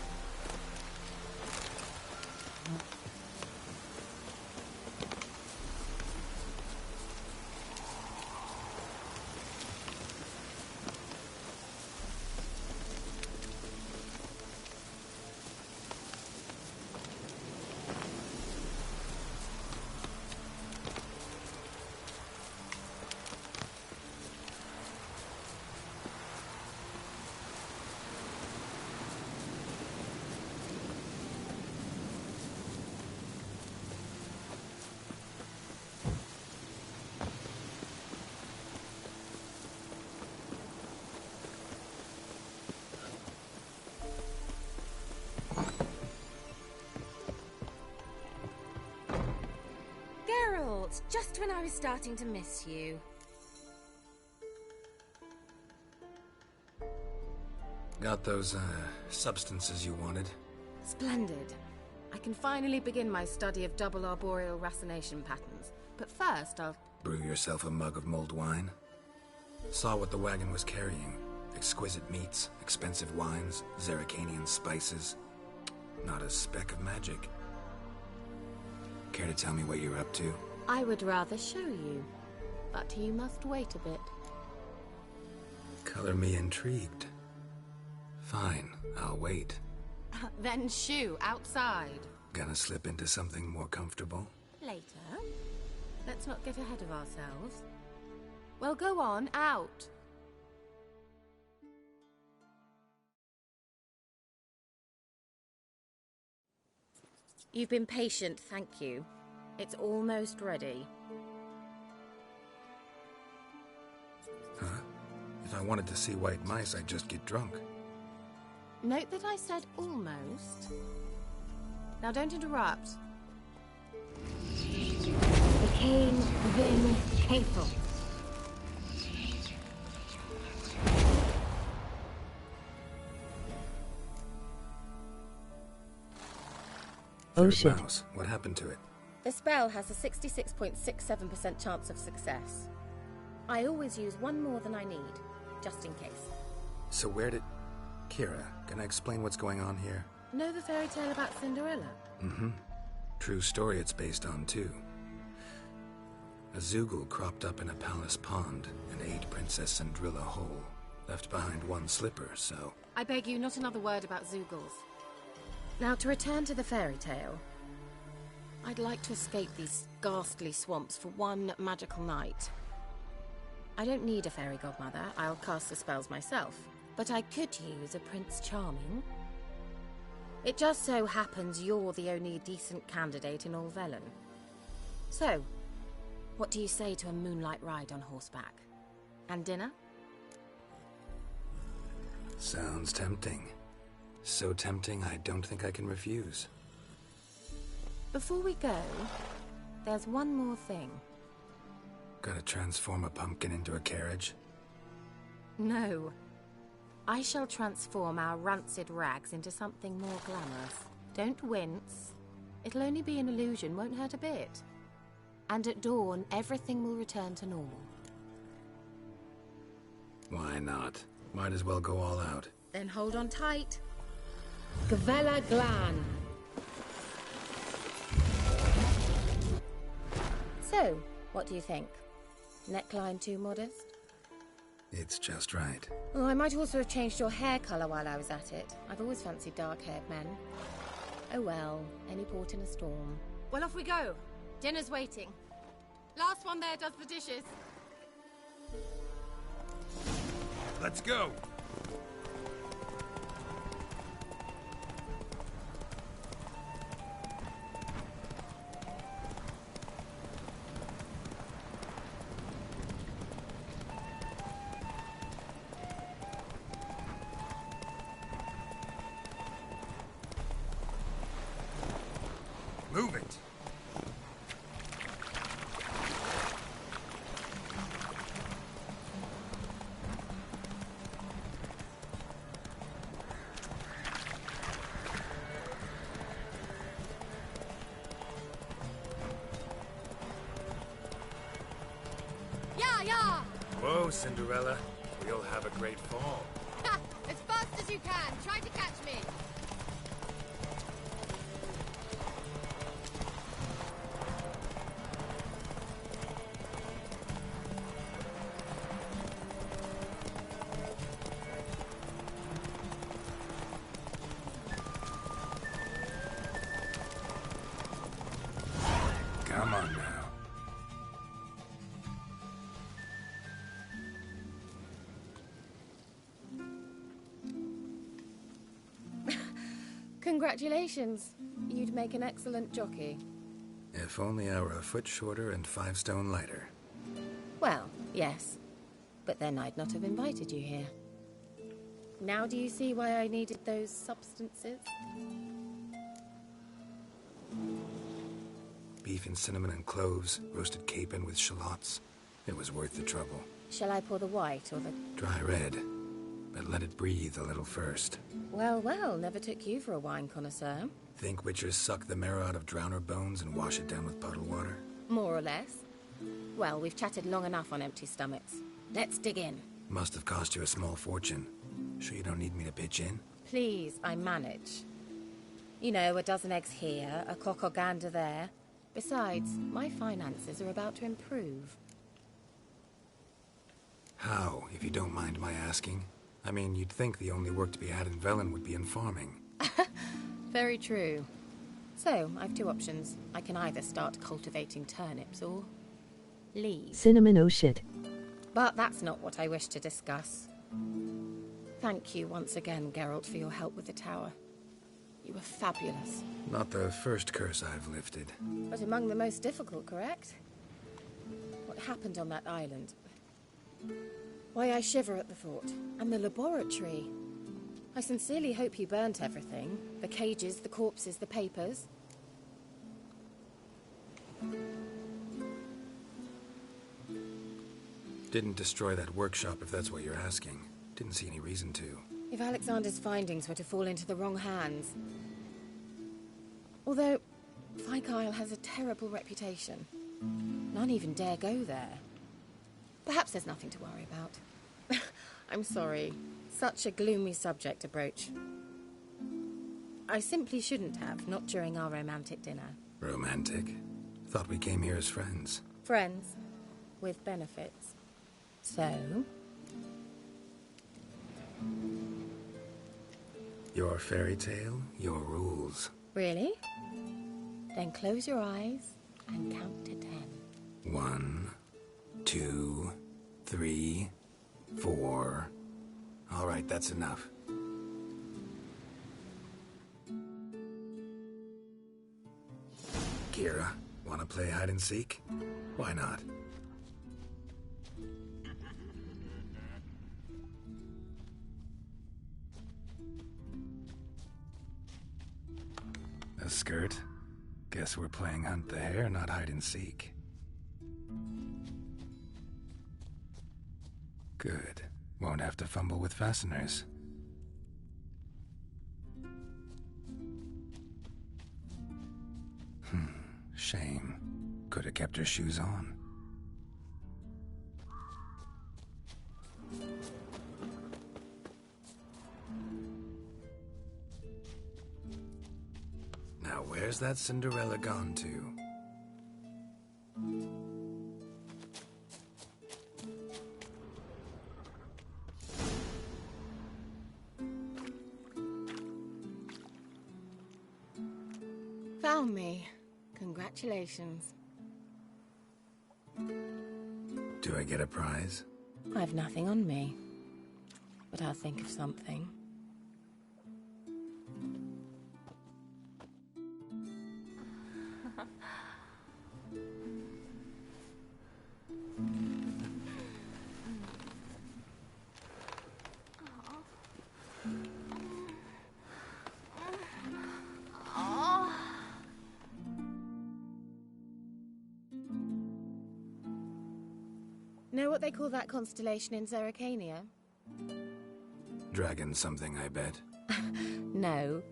Just when I was starting to miss you. Got those, substances you wanted? Splendid. I can finally begin my study of double arboreal racination patterns. But first, I'll... Brew yourself a mug of mulled wine? Saw what the wagon was carrying. Exquisite meats, expensive wines, Zerrikanian spices. Not a speck of magic. Care to tell me what you're up to? I would rather show you, but you must wait a bit. Color me intrigued. Fine, I'll wait. Then shoo, outside. Gonna slip into something more comfortable? Later. Let's not get ahead of ourselves. Well, go on, out. You've been patient, thank you. It's almost ready. Huh? If I wanted to see white mice, I'd just get drunk. Note that I said almost. Now don't interrupt. The king Vin Faithful. Oh shit. Mouse. What happened to it? The spell has a 66.67% chance of success. I always use one more than I need, just in case. So where did... Kira, can I explain what's going on here? Know the fairy tale about Cinderella? Mm-hmm. True story it's based on, too. A Zoogle cropped up in a palace pond and ate Princess Cinderella whole. Left behind one slipper, so... I beg you, not another word about Zoogles. Now, to return to the fairy tale. I'd like to escape these ghastly swamps for one magical night. I don't need a fairy godmother, I'll cast the spells myself. But I could use a Prince Charming. It just so happens you're the only decent candidate in all Velen. So, what do you say to a moonlight ride on horseback? And dinner? Sounds tempting. So tempting, I don't think I can refuse. Before we go, there's one more thing. Gotta transform a pumpkin into a carriage? No. I shall transform our rancid rags into something more glamorous. Don't wince. It'll only be an illusion, won't hurt a bit. And at dawn, everything will return to normal. Why not? Might as well go all out. Then hold on tight. Gavella Glan. So, what do you think? Neckline too modest? It's just right. Oh, I might also have changed your hair colour while I was at it. I've always fancied dark-haired men. Oh well, any port in a storm. Well, off we go. Dinner's waiting. Last one there does the dishes. Let's go. Move it. Yeah! Whoa, Cinderella. We'll have a great fall. Ha! As fast as you can. Try to catch me. Come on now. Congratulations. You'd make an excellent jockey. If only I were a foot shorter and 5 stone lighter. Well, yes. But then I'd not have invited you here. Now do you see why I needed those substances? Beef and cinnamon and cloves, roasted capon with shallots. It was worth the trouble. Shall I pour the white or the... Dry red, but let it breathe a little first. Well, well, never took you for a wine connoisseur. Think witchers suck the marrow out of drowner bones and wash it down with puddle water? More or less. Well, we've chatted long enough on empty stomachs. Let's dig in. Must have cost you a small fortune. Sure you don't need me to pitch in? Please, I manage. You know, a dozen eggs here, a cock or gander there. Besides, my finances are about to improve. How, if you don't mind my asking? I mean, you'd think the only work to be had in Velen would be in farming. Very true. So, I've 2 options. I can either start cultivating turnips or leave. Cinnamon, oh shit. But that's not what I wish to discuss. Thank you once again, Geralt, for your help with the tower. You were fabulous. Not the first curse I've lifted. But among the most difficult, correct? What happened on that island? Why, I shiver at the thought. And the laboratory. I sincerely hope you burnt everything. The cages, the corpses, the papers. Didn't destroy that workshop, if that's what you're asking. Didn't see any reason to. If Alexander's findings were to fall into the wrong hands... Although, Fyke Isle has a terrible reputation. None even dare go there. Perhaps there's nothing to worry about. I'm sorry. Such a gloomy subject to broach. I simply shouldn't have, not during our romantic dinner. Romantic? Thought we came here as friends. Friends. With benefits. So... Your fairy tale, your rules. Really? Then close your eyes and count to 10. 1, 2, 3, 4. All right, that's enough. Kira, wanna play hide and seek? Why not? A skirt? Guess we're playing hunt the hare, not hide and seek. Good. Won't have to fumble with fasteners. Shame. Could have kept her shoes on. Now where's that Cinderella gone to? Found me. Congratulations. Do I get a prize? I've nothing on me. But I'll think of something. Know what they call that constellation in Zeracania? Dragon something, I bet. No,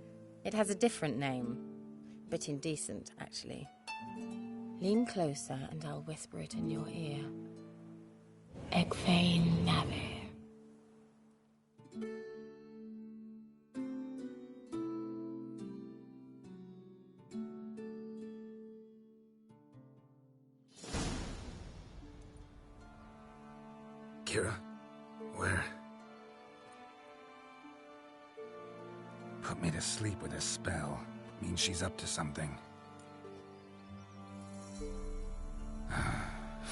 it has a different name. Bit indecent, actually. Lean closer and I'll whisper it in your ear. Egfain Navir. Kira? Where? Put me to sleep with a spell. Means she's up to something.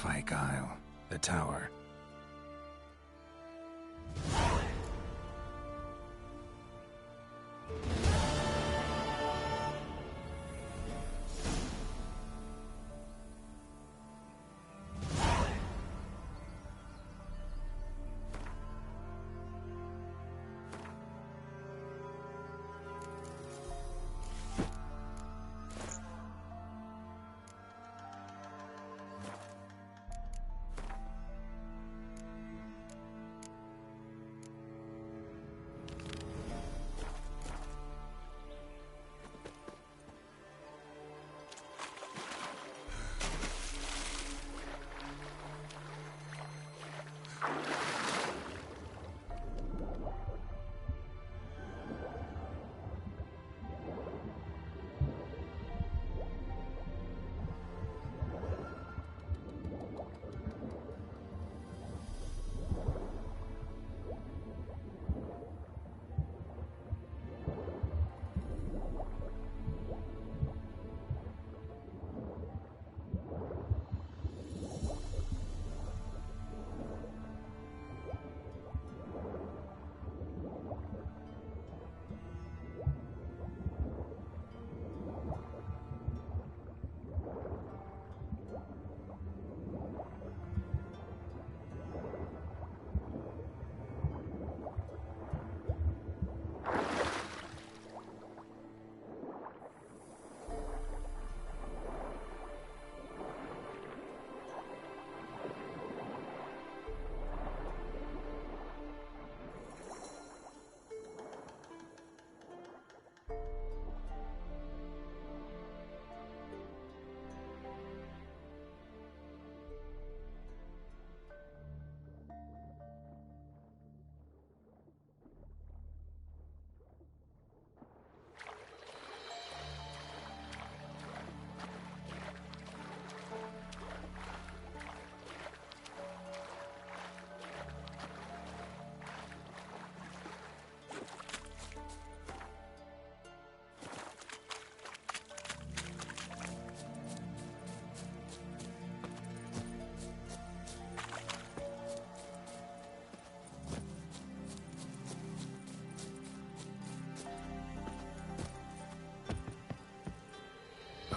Fyke Isle. The tower.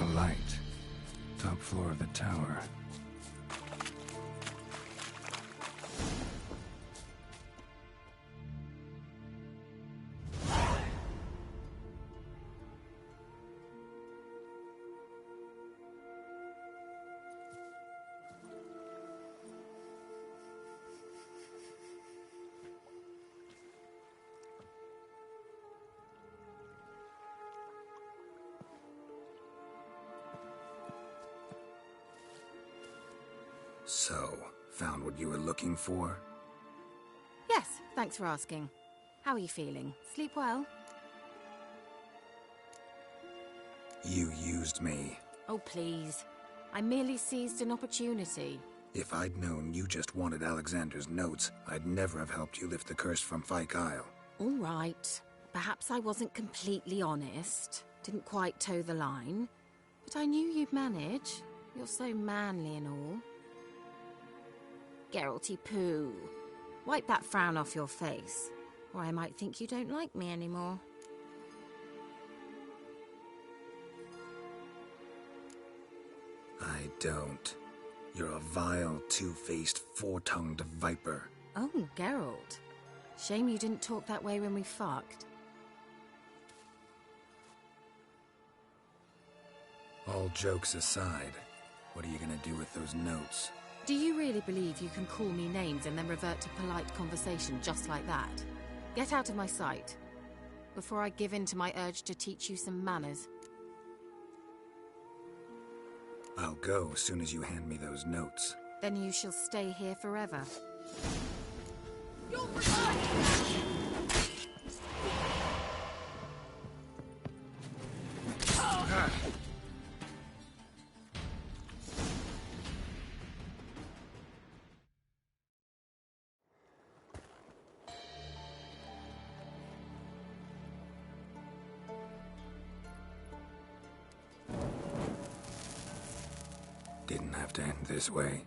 A light. Top floor of the tower. So, found what you were looking for? Yes, thanks for asking. How are you feeling? Sleep well? You used me. Oh, please. I merely seized an opportunity. If I'd known you just wanted Alexander's notes, I'd never have helped you lift the curse from Fyke Isle. All right. Perhaps I wasn't completely honest. Didn't quite toe the line. But I knew you'd manage. You're so manly and all. Geralty poo. Wipe that frown off your face, or I might think you don't like me anymore. I don't. You're a vile, two-faced, four-tongued viper. Oh, Geralt. Shame you didn't talk that way when we fucked. All jokes aside, what are you gonna do with those notes? Do you really believe you can call me names and then revert to polite conversation just like that? Get out of my sight, before I give in to my urge to teach you some manners. I'll go as soon as you hand me those notes. Then you shall stay here forever. Didn't have to end this way.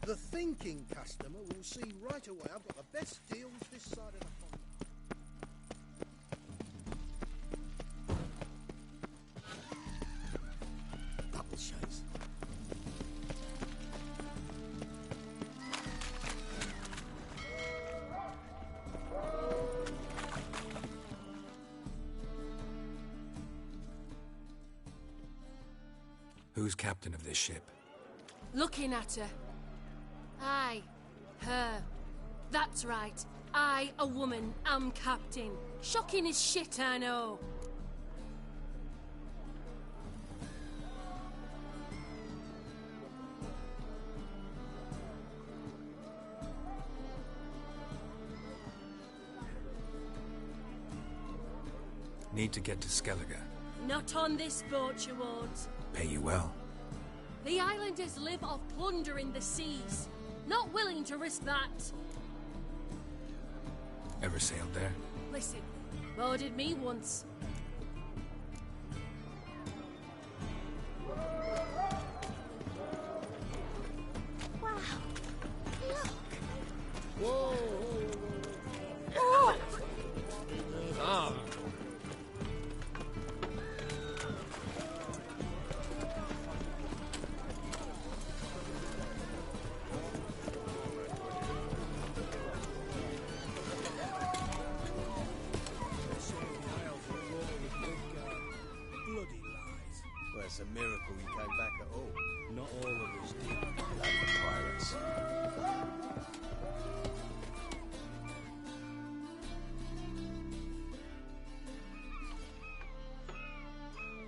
The thinking customer will see right away I've got the best deals this side of the pond. Double shows. Who's captain of this ship? Looking at her. Aye, her. That's right. I, a woman, am captain. Shocking as shit, I know. Need to get to Skellige. Not on this boat, you won't. Pay you well. The islanders live off plundering the seas. Not willing to risk that. Ever sailed there? Listen, boarded me once. Wow. Look. Whoa! Oh. Ah. It's a miracle you came back at all. Not all of us did. Like the pirates.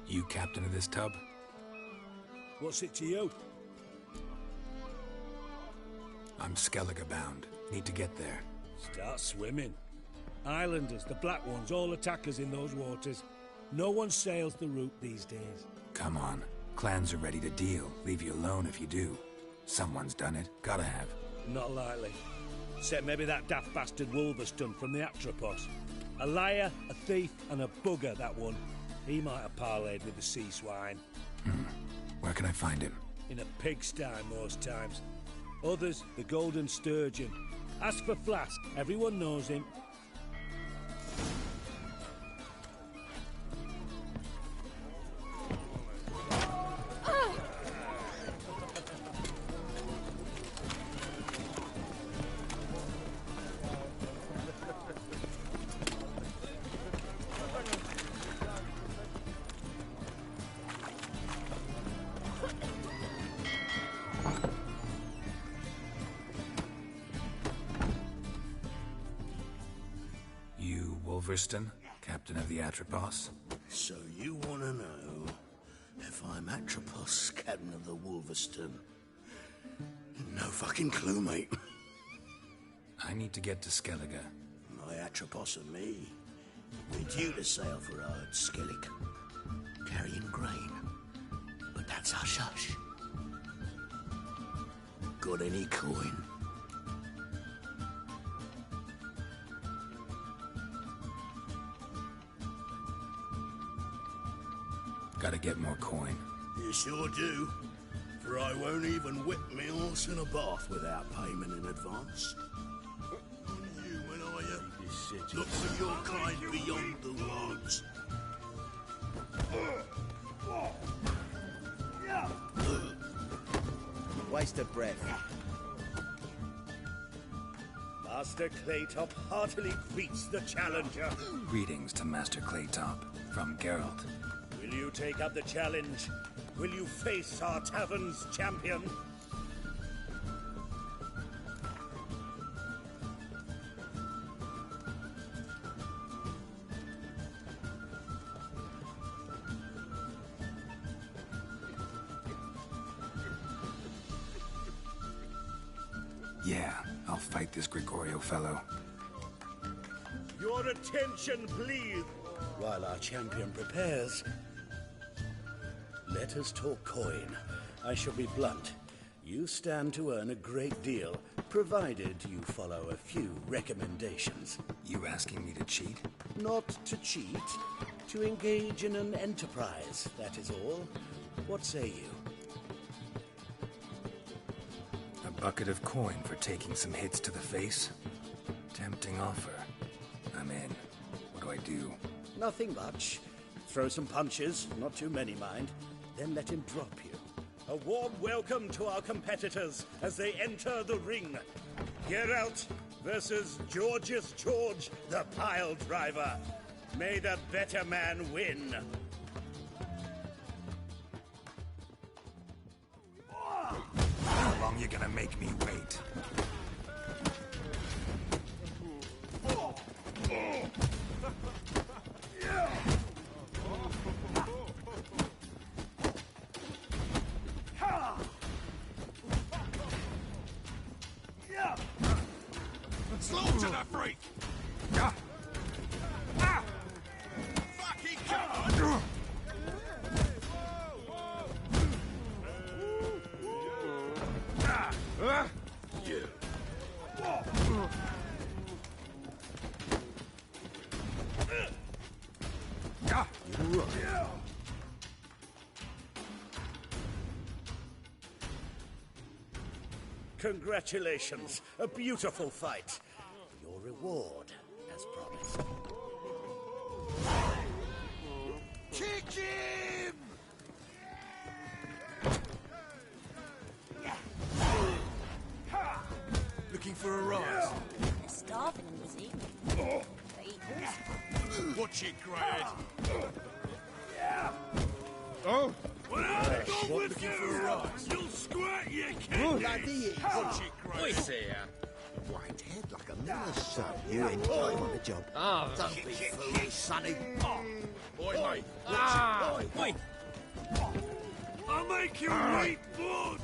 You captain of this tub? What's it to you? I'm Skellige bound. Need to get there. Start swimming. Islanders, the Black Ones, all attackers in those waters. No one sails the route these days. Come on. Clans are ready to deal. Leave you alone if you do. Someone's done it. Gotta have. Not likely. Except maybe that daft bastard Wolverston from the Atropos. A liar, a thief, and a bugger, that one. He might have parlayed with the sea swine. Where can I find him? In a pigsty most times. Others, the Golden Sturgeon. Ask for Flask. Everyone knows him. Wolverston, captain of the Atropos. So you want to know if I'm Atropos, captain of the Wolverston? No fucking clue, mate. I need to get to Skellige. My Atropos and me, we're due to sail for Ard Skellig, carrying grain. But that's hush-hush. Got any coin? Gotta get more coin. You sure do. For I won't even whip me horse in a bath without payment in advance. On you when I look for your kind beyond the woods. Waste of breath. Master Claytop heartily greets the challenger. Greetings to Master Claytop from Geralt. Will you take up the challenge? Will you face our tavern's champion? Yeah, I'll fight this Gregorio fellow. Your attention, please, while our champion prepares. Let us talk coin. I shall be blunt. You stand to earn a great deal, provided you follow a few recommendations. You asking me to cheat? Not to cheat, to engage in an enterprise, that is all. What say you? A bucket of coin for taking some hits to the face? Tempting offer. I'm in. What do I do? Nothing much. Throw some punches, not too many, mind. Then let him drop you. A warm welcome to our competitors as they enter the ring. Geralt versus Georgius George, the pile driver. May the better man win. How long you gonna make me wait? Slaughter the freak! Fucking come on! Congratulations, a beautiful fight. Your reward, as promised. Kick him! Looking for a rise? He's starving him, was he? Watch it, Grad. Oh! Well, I'm not with you! You'll squirt your kidneys! Bloody Watch it, Grad. What's here? white head like a miller's son. You ain't time on the job. Oh, don't be foolish, sonny. Oi, mate. Ah, wait. I'll make you wait, blood!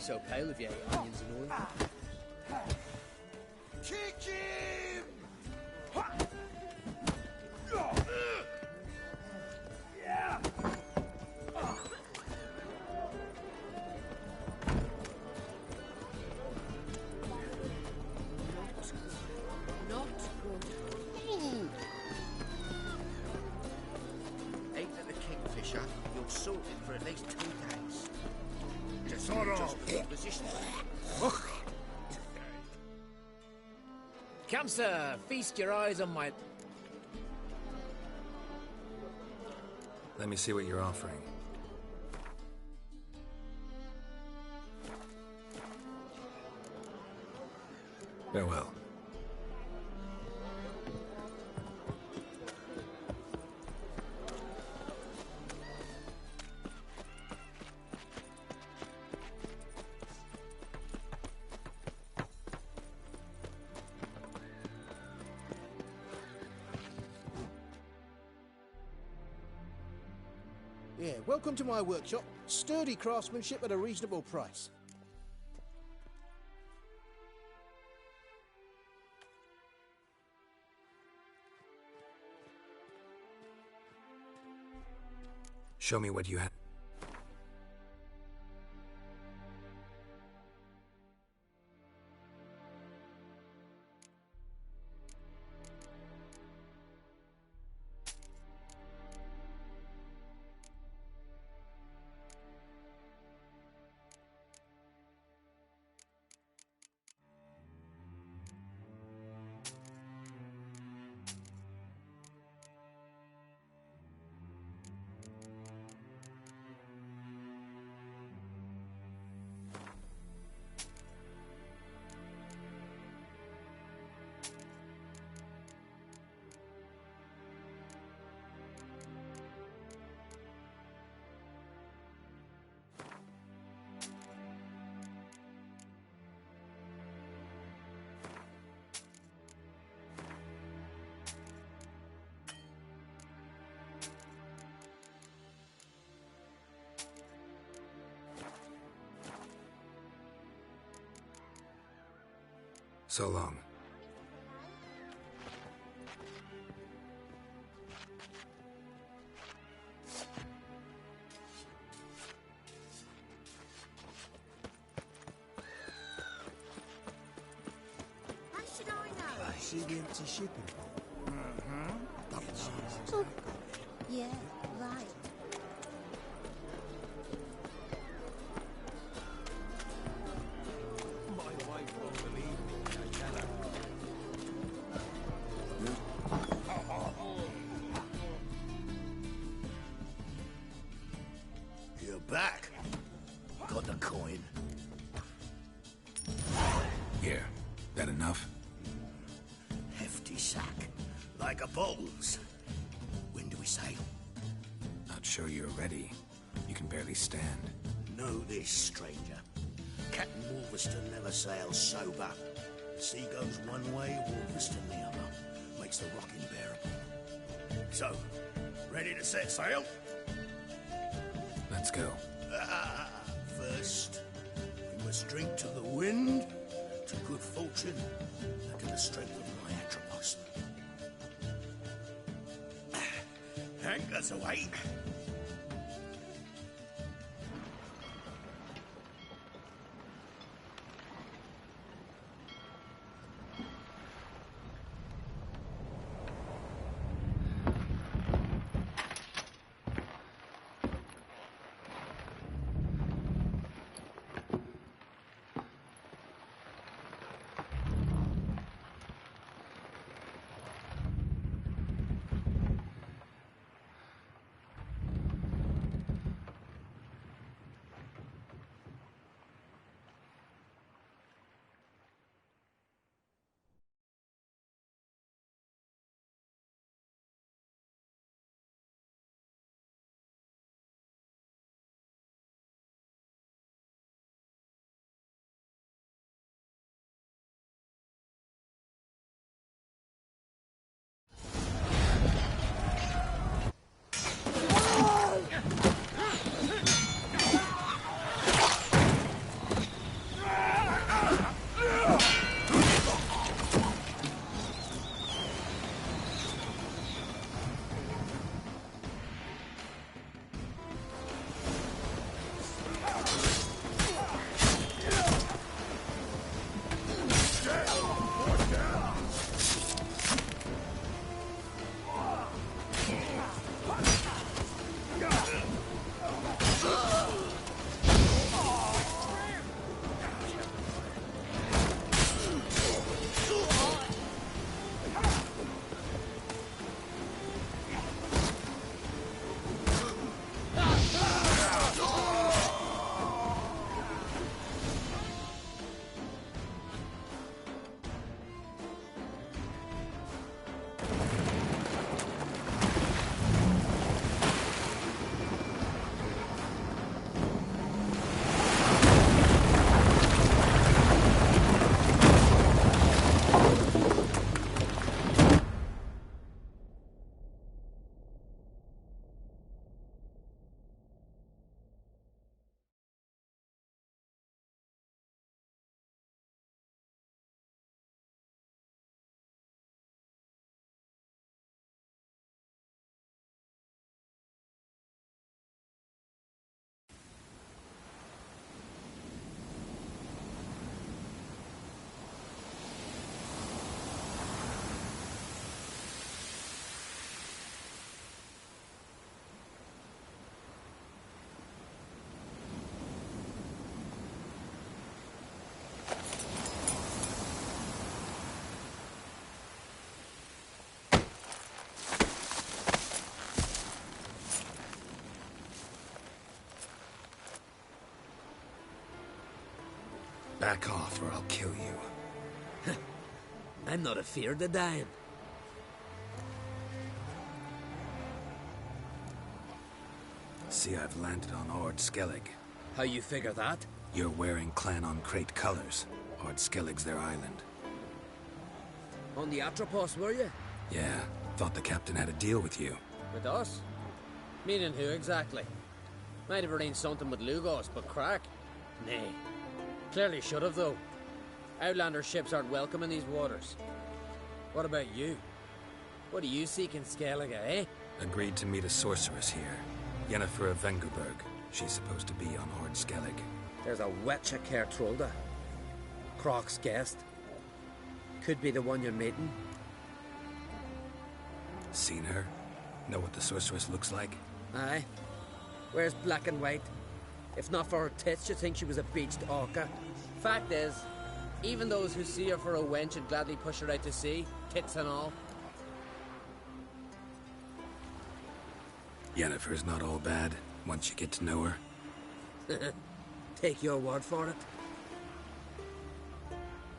so pale if you ate onions and oil. Kick him! Yeah! Not good. Ain't that the Kingfisher? You're sorted for at least 2 days. Just position. Come, sir, feast your eyes on my... Let me see what you're offering. Farewell. Yeah, welcome to my workshop. Sturdy craftsmanship at a reasonable price. Show me what you have. So long. How should I know? I see the empty shipping. Oh, yeah, right. My wife won't believe me, I tell her. You're back. Got the coin. Here. That enough? Hefty sack. Like a bull's. When do we sail? Not sure you're ready. You can barely stand. Know this, stranger. Captain Wolverston never sails sober. The sea goes one way, Wolverston the other. Makes the rock unbearable. So, ready to set sail? Let's go. First, we must drink to the wind, to good fortune, and to the strength of my Atropos. Anchors away. Back off or I'll kill you. I'm not afeard of dying. See, I've landed on Ord Skellig. How you figure that? You're wearing Clan on Crate colors. Ord Skellig's their island. On the Atropos, were you? Yeah, thought the captain had a deal with you. With us? Meaning who exactly? Might have arranged something with Lugos, but crack? Nay. Clearly should have, though. Outlander ships aren't welcome in these waters. What about you? What do you seek in Skellige, eh? Agreed to meet a sorceress here. Yennefer of Vengerberg. She's supposed to be on Ord Skellig. There's a wetcha Kertrolda. Croc's guest. Could be the one you're meeting. Seen her? Know what the sorceress looks like? Aye. Wears black and white. If not for her tits, you'd think she was a beached orca. Fact is, even those who see her for a wench would gladly push her out to sea, tits and all. Yennefer's not all bad, once you get to know her. Take your word for it.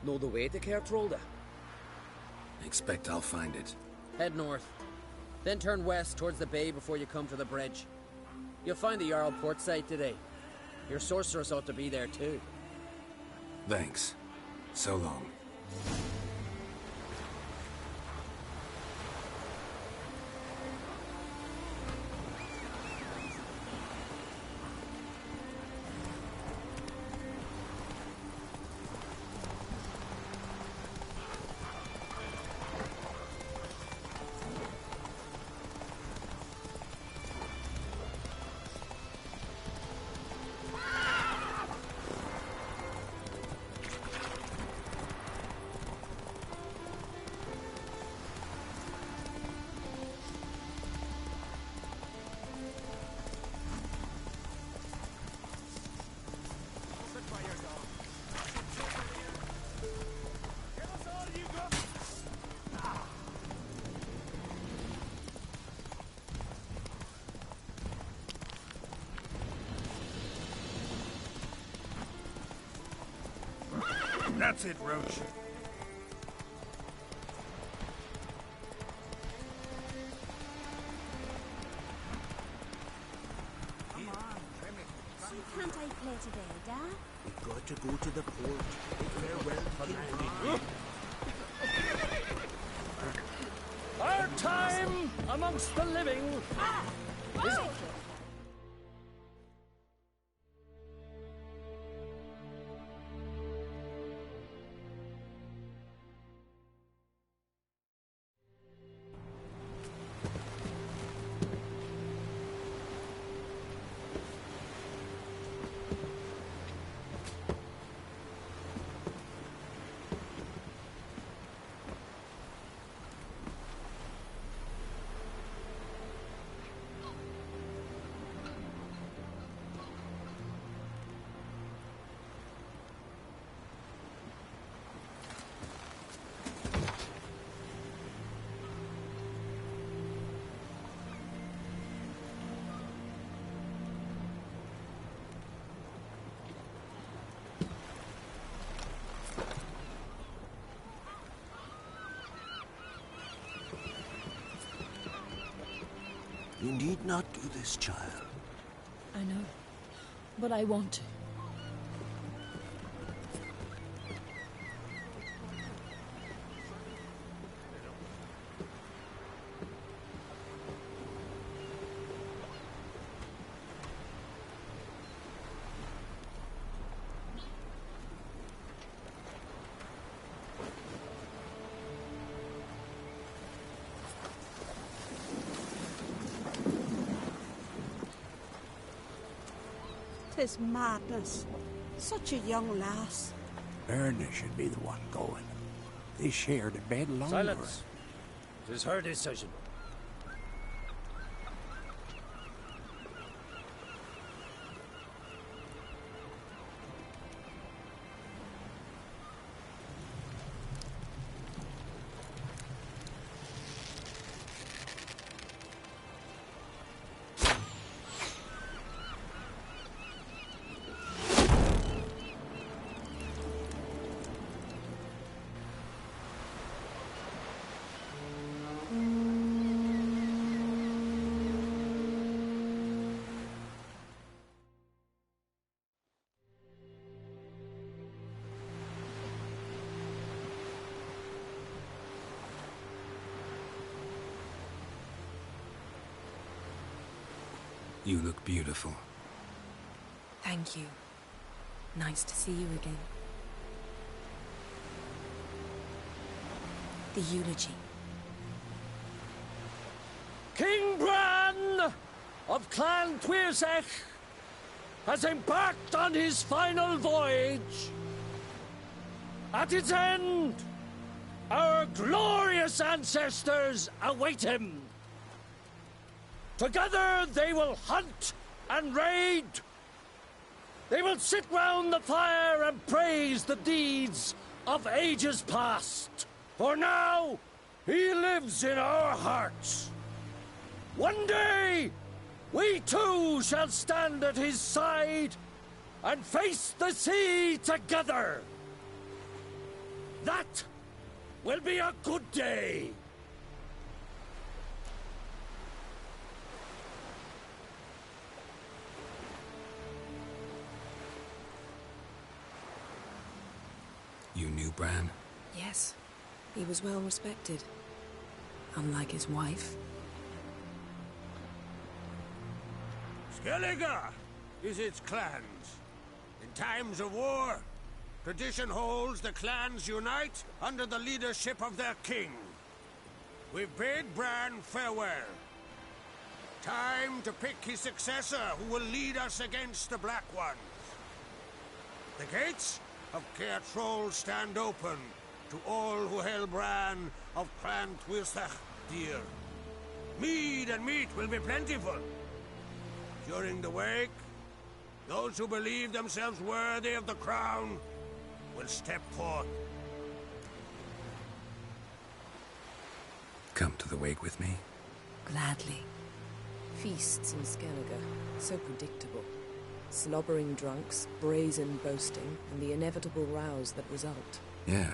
Know the way to Kertrolda? Expect I'll find it. Head north. Then turn west towards the bay before you come to the bridge. You'll find the Jarl port site today. Your sorceress ought to be there too. Thanks. So long. That's it, Roach. Can't I play today, Dad? We've got to go to the port. Farewell to Our time amongst the living. Is it? You need not do this, child. I know, but I want to. Tis madness. Such a young lass. Erna should be the one going. They shared a bed longer. Silence. It is her decision. You look beautiful. Thank you. Nice to see you again. The eulogy. King Bran of Clan Tuirsech has embarked on his final voyage. At its end, our glorious ancestors await him. Together they will hunt and raid. They will sit round the fire and praise the deeds of ages past. For now, he lives in our hearts. One day, we too shall stand at his side and face the sea together. That will be a good day. You knew Bran? Yes. He was well respected. Unlike his wife. Skellige is its clans. In times of war, tradition holds the clans unite under the leadership of their king. We've bid Bran farewell. Time to pick his successor who will lead us against the Black Ones. The gates of Caer Troll stand open to all who held Bran of Clan Tuirsech dear. Mead and meat will be plentiful. During the wake, those who believe themselves worthy of the crown will step forth. Come to the wake with me? Gladly. Feasts in Skellige, so predictable. Slobbering drunks, brazen boasting, and the inevitable rows that result. Yeah,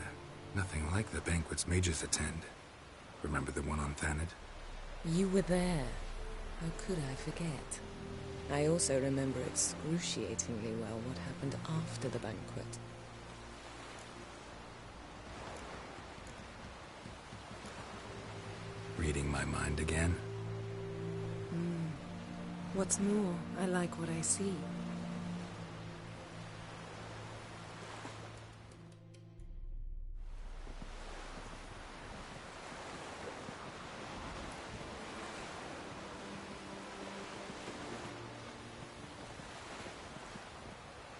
nothing like the banquets mages attend. Remember the one on Thanedd? You were there. How could I forget? I also remember excruciatingly well what happened after the banquet. Reading my mind again? What's more, I like what I see.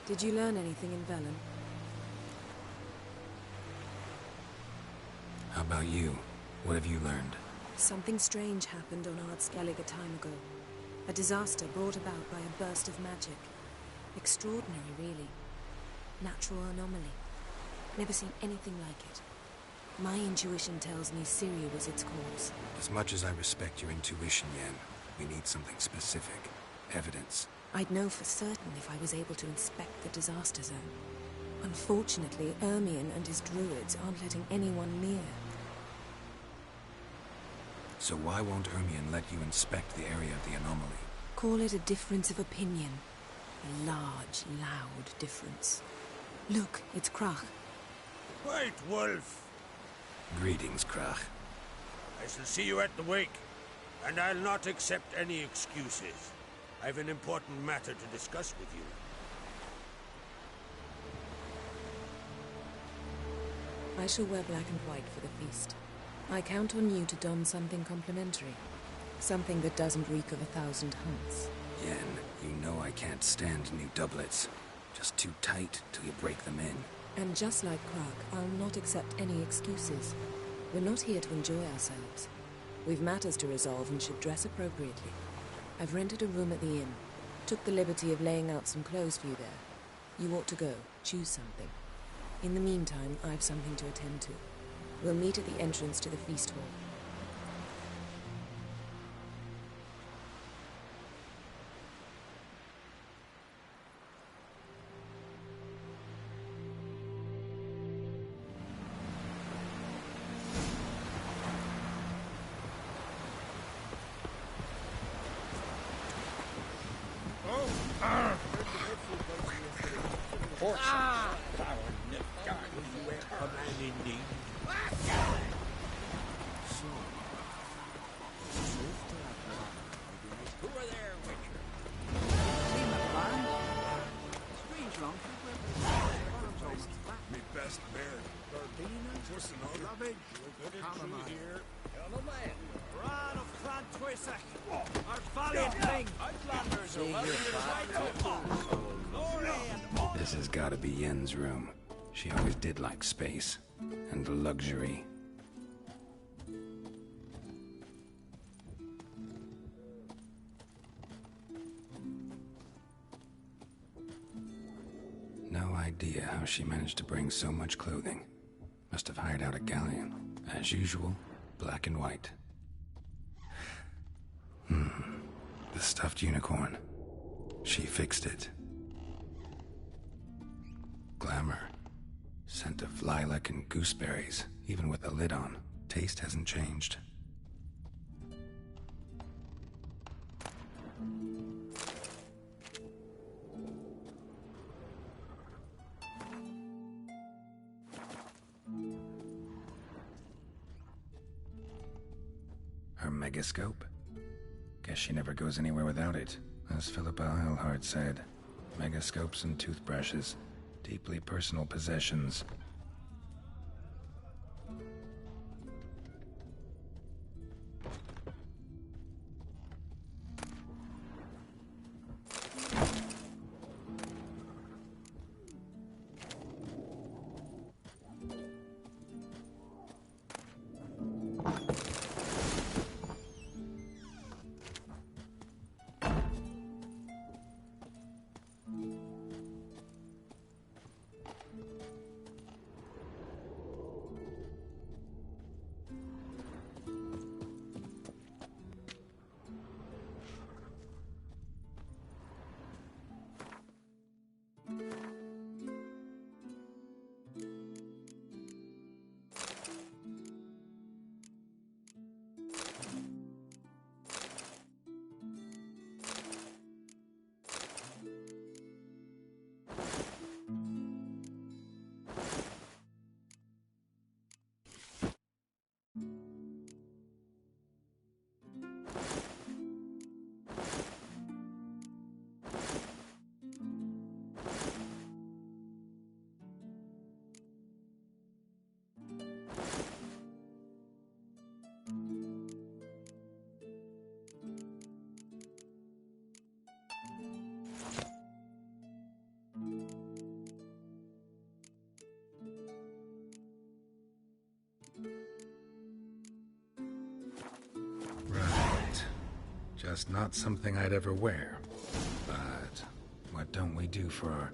Did you learn anything in Velen? How about you? What have you learned? Something strange happened on Ard Skellige a time ago. A disaster brought about by a burst of magic. Extraordinary, really. Natural anomaly. Never seen anything like it. My intuition tells me Syria was its cause. As much as I respect your intuition, Yen, we need something specific. Evidence. I'd know for certain if I was able to inspect the disaster zone. Unfortunately, Ermion and his druids aren't letting anyone near. So why won't Ermion let you inspect the area of the anomaly? Call it a difference of opinion. A large, loud difference. Look, it's Krach. White Wolf! Greetings, Krach. I shall see you at the wake, and I'll not accept any excuses. I've an important matter to discuss with you. I shall wear black and white for the feast. I count on you to don something complimentary. Something that doesn't reek of 1,000 hunts. Yen, you know I can't stand new doublets. Just too tight till you break them in. And just like Krach, I'll not accept any excuses. We're not here to enjoy ourselves. We've matters to resolve and should dress appropriately. I've rented a room at the inn. Took the liberty of laying out some clothes for you there. You ought to go. Choose something. In the meantime, I've something to attend to. We'll meet at the entrance to the feast hall. What's the matter? Loving. Come on, here. Hello, man. Bran of Clan Twisach, our valiant king. Outlanders are welcome. This has got to be Yen's room. She always did like space and luxury. No idea how she managed to bring so much clothing. Must have hired out a galleon. As usual, black and white. The stuffed unicorn. She fixed it. Glamour. Scent of lilac and gooseberries, even with the lid on. Taste hasn't changed. Her megascope? Guess she never goes anywhere without it. As Philippa Eilhart said, megascopes and toothbrushes, deeply personal possessions. Just not something I'd ever wear. But what don't we do for our...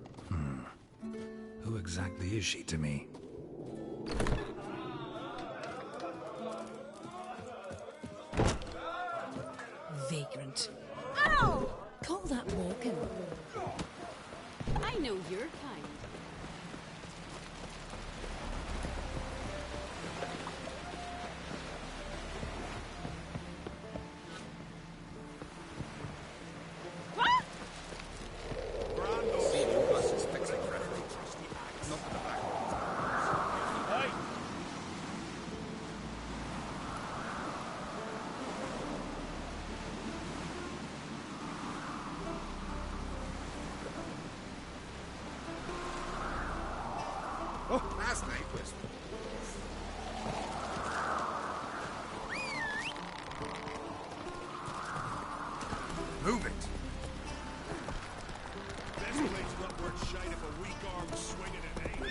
Who exactly is she to me? Vagrant. Ow! Call that walking. I know your kind. Oh, last night was... Move it! This place not worth shite if a weak arm swinging at me.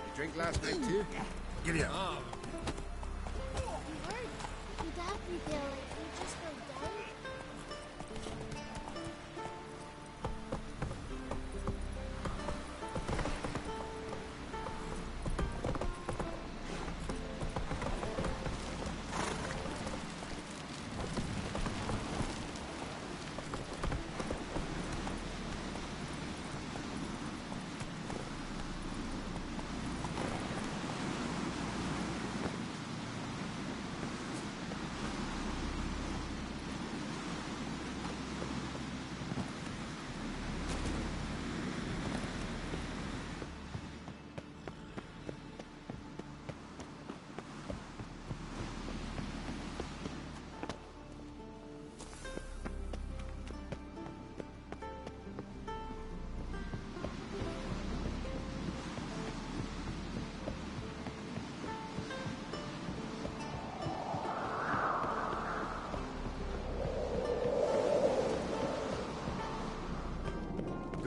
You drink last night too? Giddy up. Would that be there like we just went down?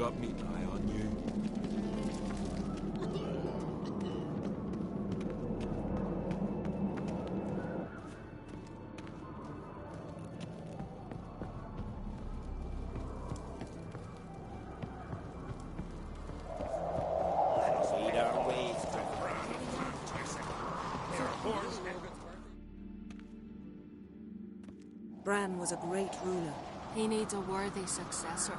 got me eye on you. Bran was a great ruler. He needs a worthy successor.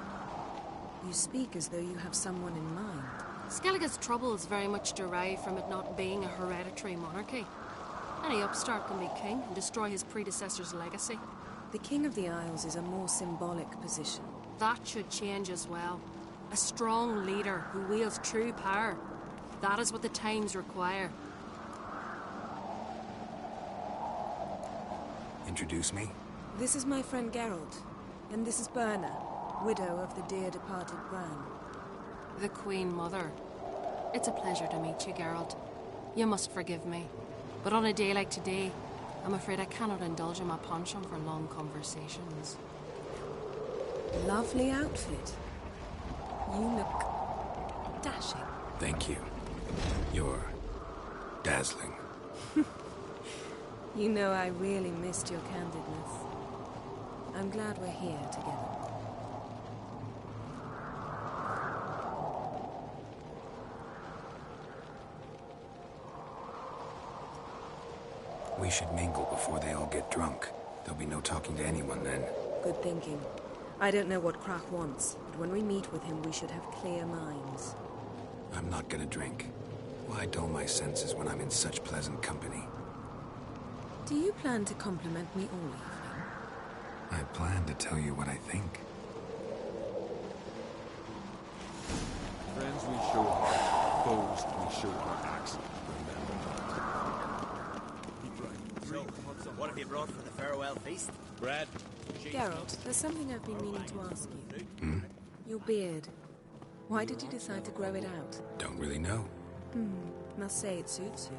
You speak as though you have someone in mind. Skellige's troubles very much derive from it not being a hereditary monarchy. Any upstart can be king and destroy his predecessor's legacy. The King of the Isles is a more symbolic position. That should change as well. A strong leader who wields true power. That is what the times require. Introduce me? This is my friend Geralt, and this is Berna, widow of the dear departed Bran. The Queen Mother. It's a pleasure to meet you, Geralt. You must forgive me, but on a day like today, I'm afraid I cannot indulge in my penchant for long conversations. Lovely outfit. You look dashing. Thank you. You're dazzling. You know I really missed your candidness. I'm glad we're here together. We should mingle before they all get drunk. There'll be no talking to anyone then. Good thinking. I don't know what Krach wants, but when we meet with him, we should have clear minds. I'm not gonna drink. Why dull my senses when I'm in such pleasant company? Do you plan to compliment me all evening? I plan to tell you what I think. Friends we show heart, foes we show our axe. So, what have you brought for the farewell feast? Bread. Geralt, there's something I've been meaning to ask you. Hmm? Your beard. Why did you decide to grow it out? Don't really know. Must say it suits you.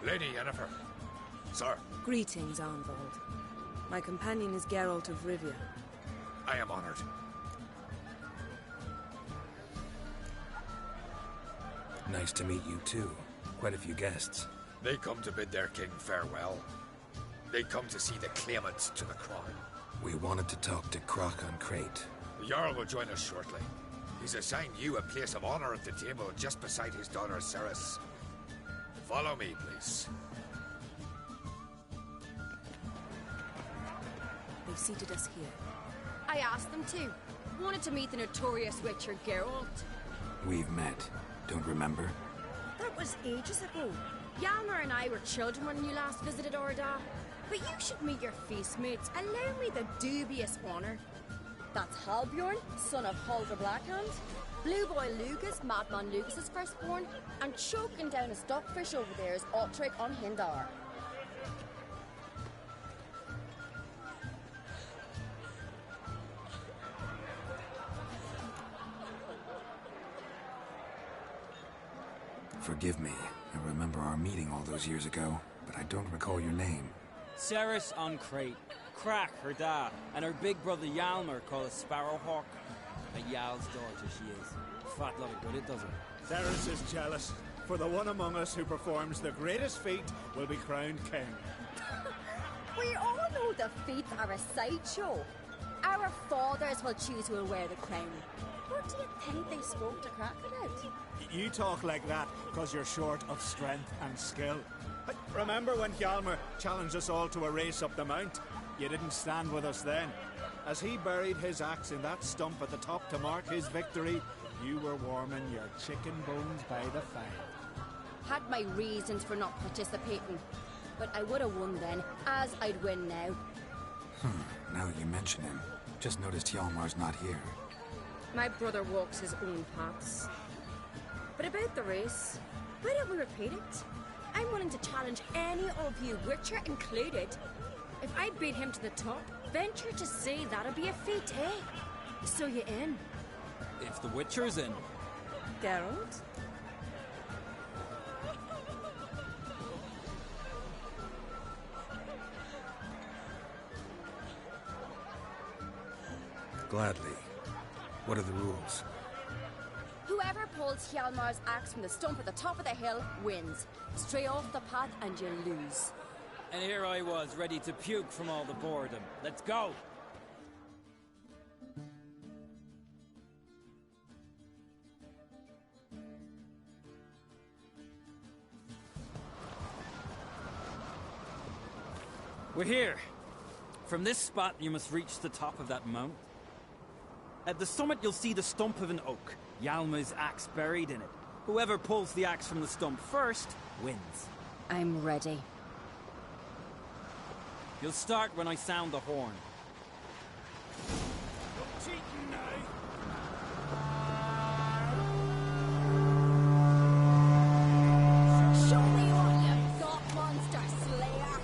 Lady Yennefer. Sir. Greetings, Arnvald. My companion is Geralt of Rivia. I am honored. Nice to meet you too. Quite a few guests. They come to bid their king farewell. They come to see the claimants to the crown. We wanted to talk to Krach on Crate. The Jarl will join us shortly. He's assigned you a place of honor at the table just beside his daughter Ceres. Follow me, please. They've seated us here. I asked them to. Wanted to meet the notorious Witcher Geralt. We've met. Don't remember? That was ages ago. Hjalmar and I were children when you last visited Orda. But you should meet your feast mates. Allow me the dubious honor. That's Halbjorn, son of Holger Blackhand. Blue Boy Lugas, Madman Lugas's firstborn. And choking down a stockfish over there is Otric on Hindar. Forgive me. I remember our meeting all those years ago, but I don't recall your name. Ceres on Crate. Krach, her dad, and her big brother Hjalmar called a Sparrowhawk. A Jarl's daughter she is. Fat lot of good it does her. Ceres is jealous, for the one among us who performs the greatest feat will be crowned king. We all know the feet are a sideshow. Our fathers will choose who will wear the crown. What do you think they spoke to Krach about? You talk like that because you're short of strength and skill. But remember when Hjalmar challenged us all to a race up the mount? You didn't stand with us then. As he buried his axe in that stump at the top to mark his victory, you were warming your chicken bones by the fire. Had my reasons for not participating, but I would have won then, as I'd win now. Now that you mention him, just noticed Hjalmar's not here. My brother walks his own paths. But about the race, why don't we repeat it? I'm willing to challenge any of you, Witcher included. If I beat him to the top, venture to say that'd be a feat, eh? So you in? If the Witcher's in. Geralt? Gladly. What are the rules? Whoever pulls Hjalmar's axe from the stump at the top of the hill wins. Stray off the path and you lose. And here I was, ready to puke from all the boredom. Let's go! We're here. From this spot, you must reach the top of that mount. At the summit, you'll see the stump of an oak. Hjalmar's axe buried in it. Whoever pulls the axe from the stump first, wins. I'm ready. You'll start when I sound the horn. Show me what you got, monster slayer!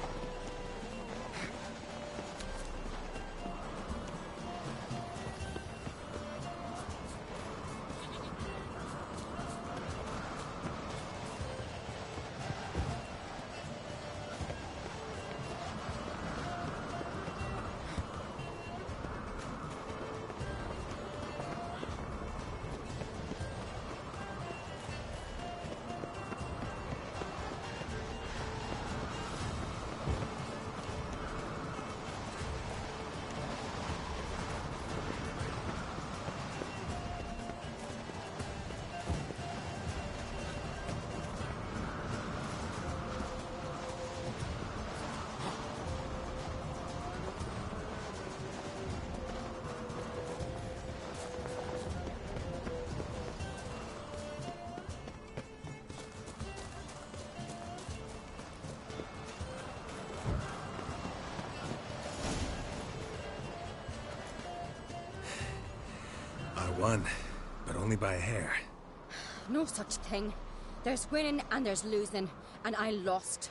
I won, but only by a hair. No such thing. There's winning and there's losing, and I lost.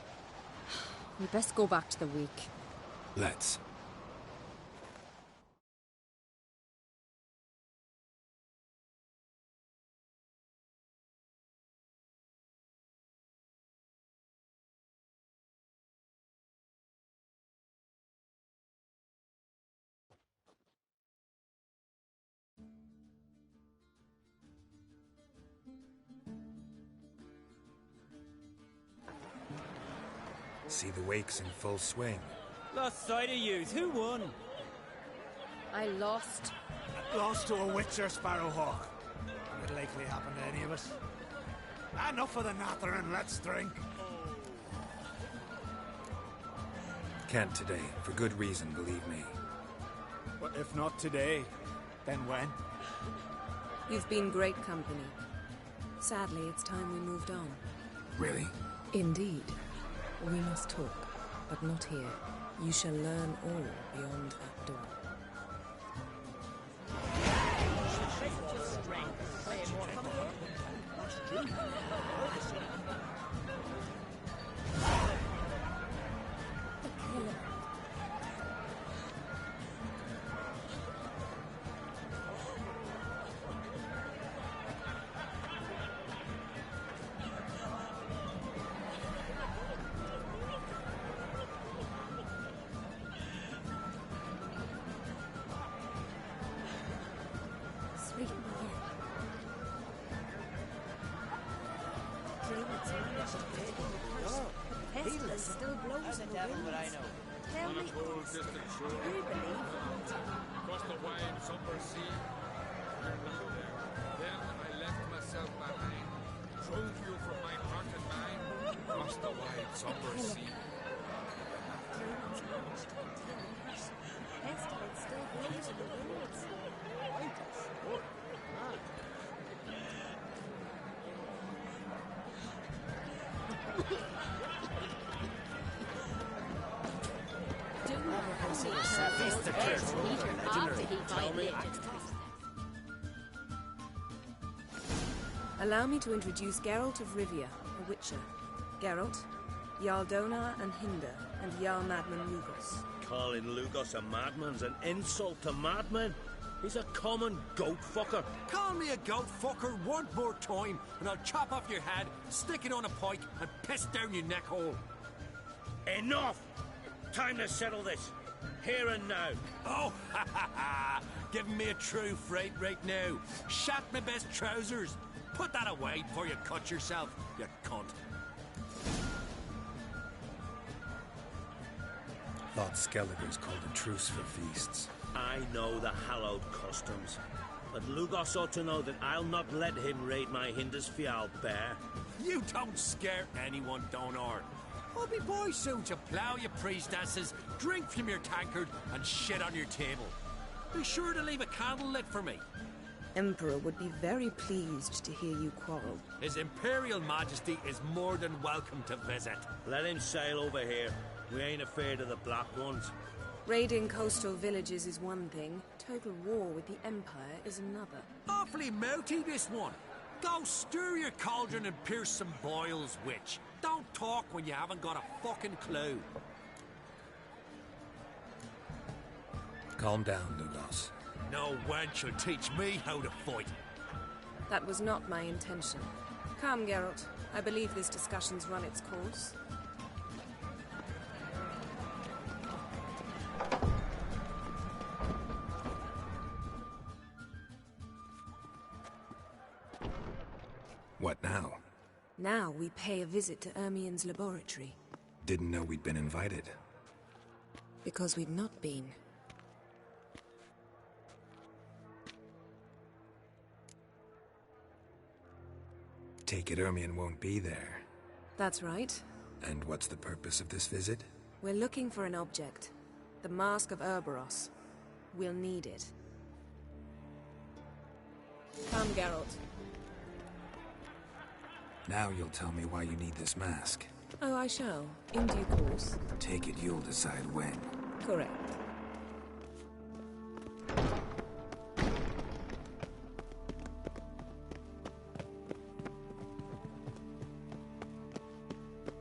We best go back to the week. Let's. See the wakes in full swing. Lost sight of yous. Who won? I lost. Lost to a witcher, Sparrowhawk. Would likely happen to any of us. Enough of the nattering, let's drink. Can't today, for good reason, believe me. But if not today, then when? You've been great company. Sadly, it's time we moved on. Really? Indeed. We must talk, but not here. You shall learn all beyond that door. Still blows in the winds. Tell me, do you believe it? Across the wide summer sea, then I left myself behind, drove you from my heart and mind, across the wide summer sea. Pestilence still blows in the winds. Allow me to introduce Geralt of Rivia, a witcher. Geralt, Jarl Donar and Hinder, and Jarl Madman Lugos. Calling Lugos a madman's an insult to madmen. He's a common goat fucker. Call me a goat fucker one more time, and I'll chop off your head, stick it on a pike, and piss down your neck hole. Enough! Time to settle this. Here and now. Oh, ha ha ha! giving me a true fright right now. Shat my best trousers. Put that away before you cut yourself, you cunt. Lord Skelliger's called a truce for feasts. I know the hallowed customs, but Lugos ought to know that I'll not let him raid my Hindusfial bear. You don't scare anyone, Donor. Hobby boy suits you plough your priestesses, drink from your tankard, and shit on your table. Be sure to leave a candle lit for me. Emperor would be very pleased to hear you quarrel. His Imperial Majesty is more than welcome to visit. Let him sail over here. We ain't afraid of the Black Ones. Raiding coastal villages is one thing. Total war with the Empire is another. Awfully mouthy, this one. Go stir your cauldron and pierce some boils, witch. Don't talk when you haven't got a fucking clue. Calm down, Lugos. No wench will teach me how to fight. That was not my intention. Come, Geralt. I believe this discussion's run its course. What now? Now we pay a visit to Ermien's laboratory. Didn't know we'd been invited. Because we've not been. Take it Ermien won't be there. That's right. And what's the purpose of this visit? We're looking for an object. The Mask of Urboros. We'll need it. Come, Geralt. Now you'll tell me why you need this mask. Oh, I shall. In due course. Take it you'll decide when. Correct.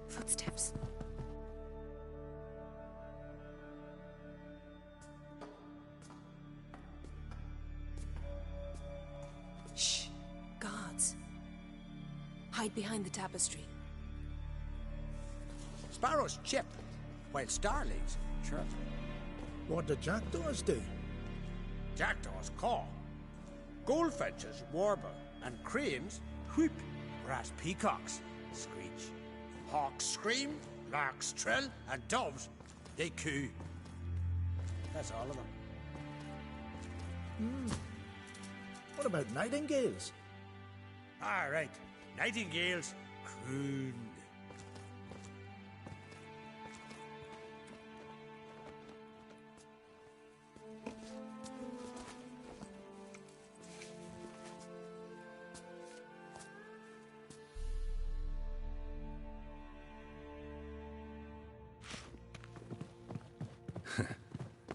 Footsteps. Shh. Guards. Hide behind the tapestry. Sparrows chip, while starlings chirp. What do jackdaws do? Jackdaws caw. Goldfinches warble, and cranes whoop, whereas peacocks screech. Hawks scream, larks trill, and doves, they coo. That's all of them. What about nightingales? All right, nightingales croon.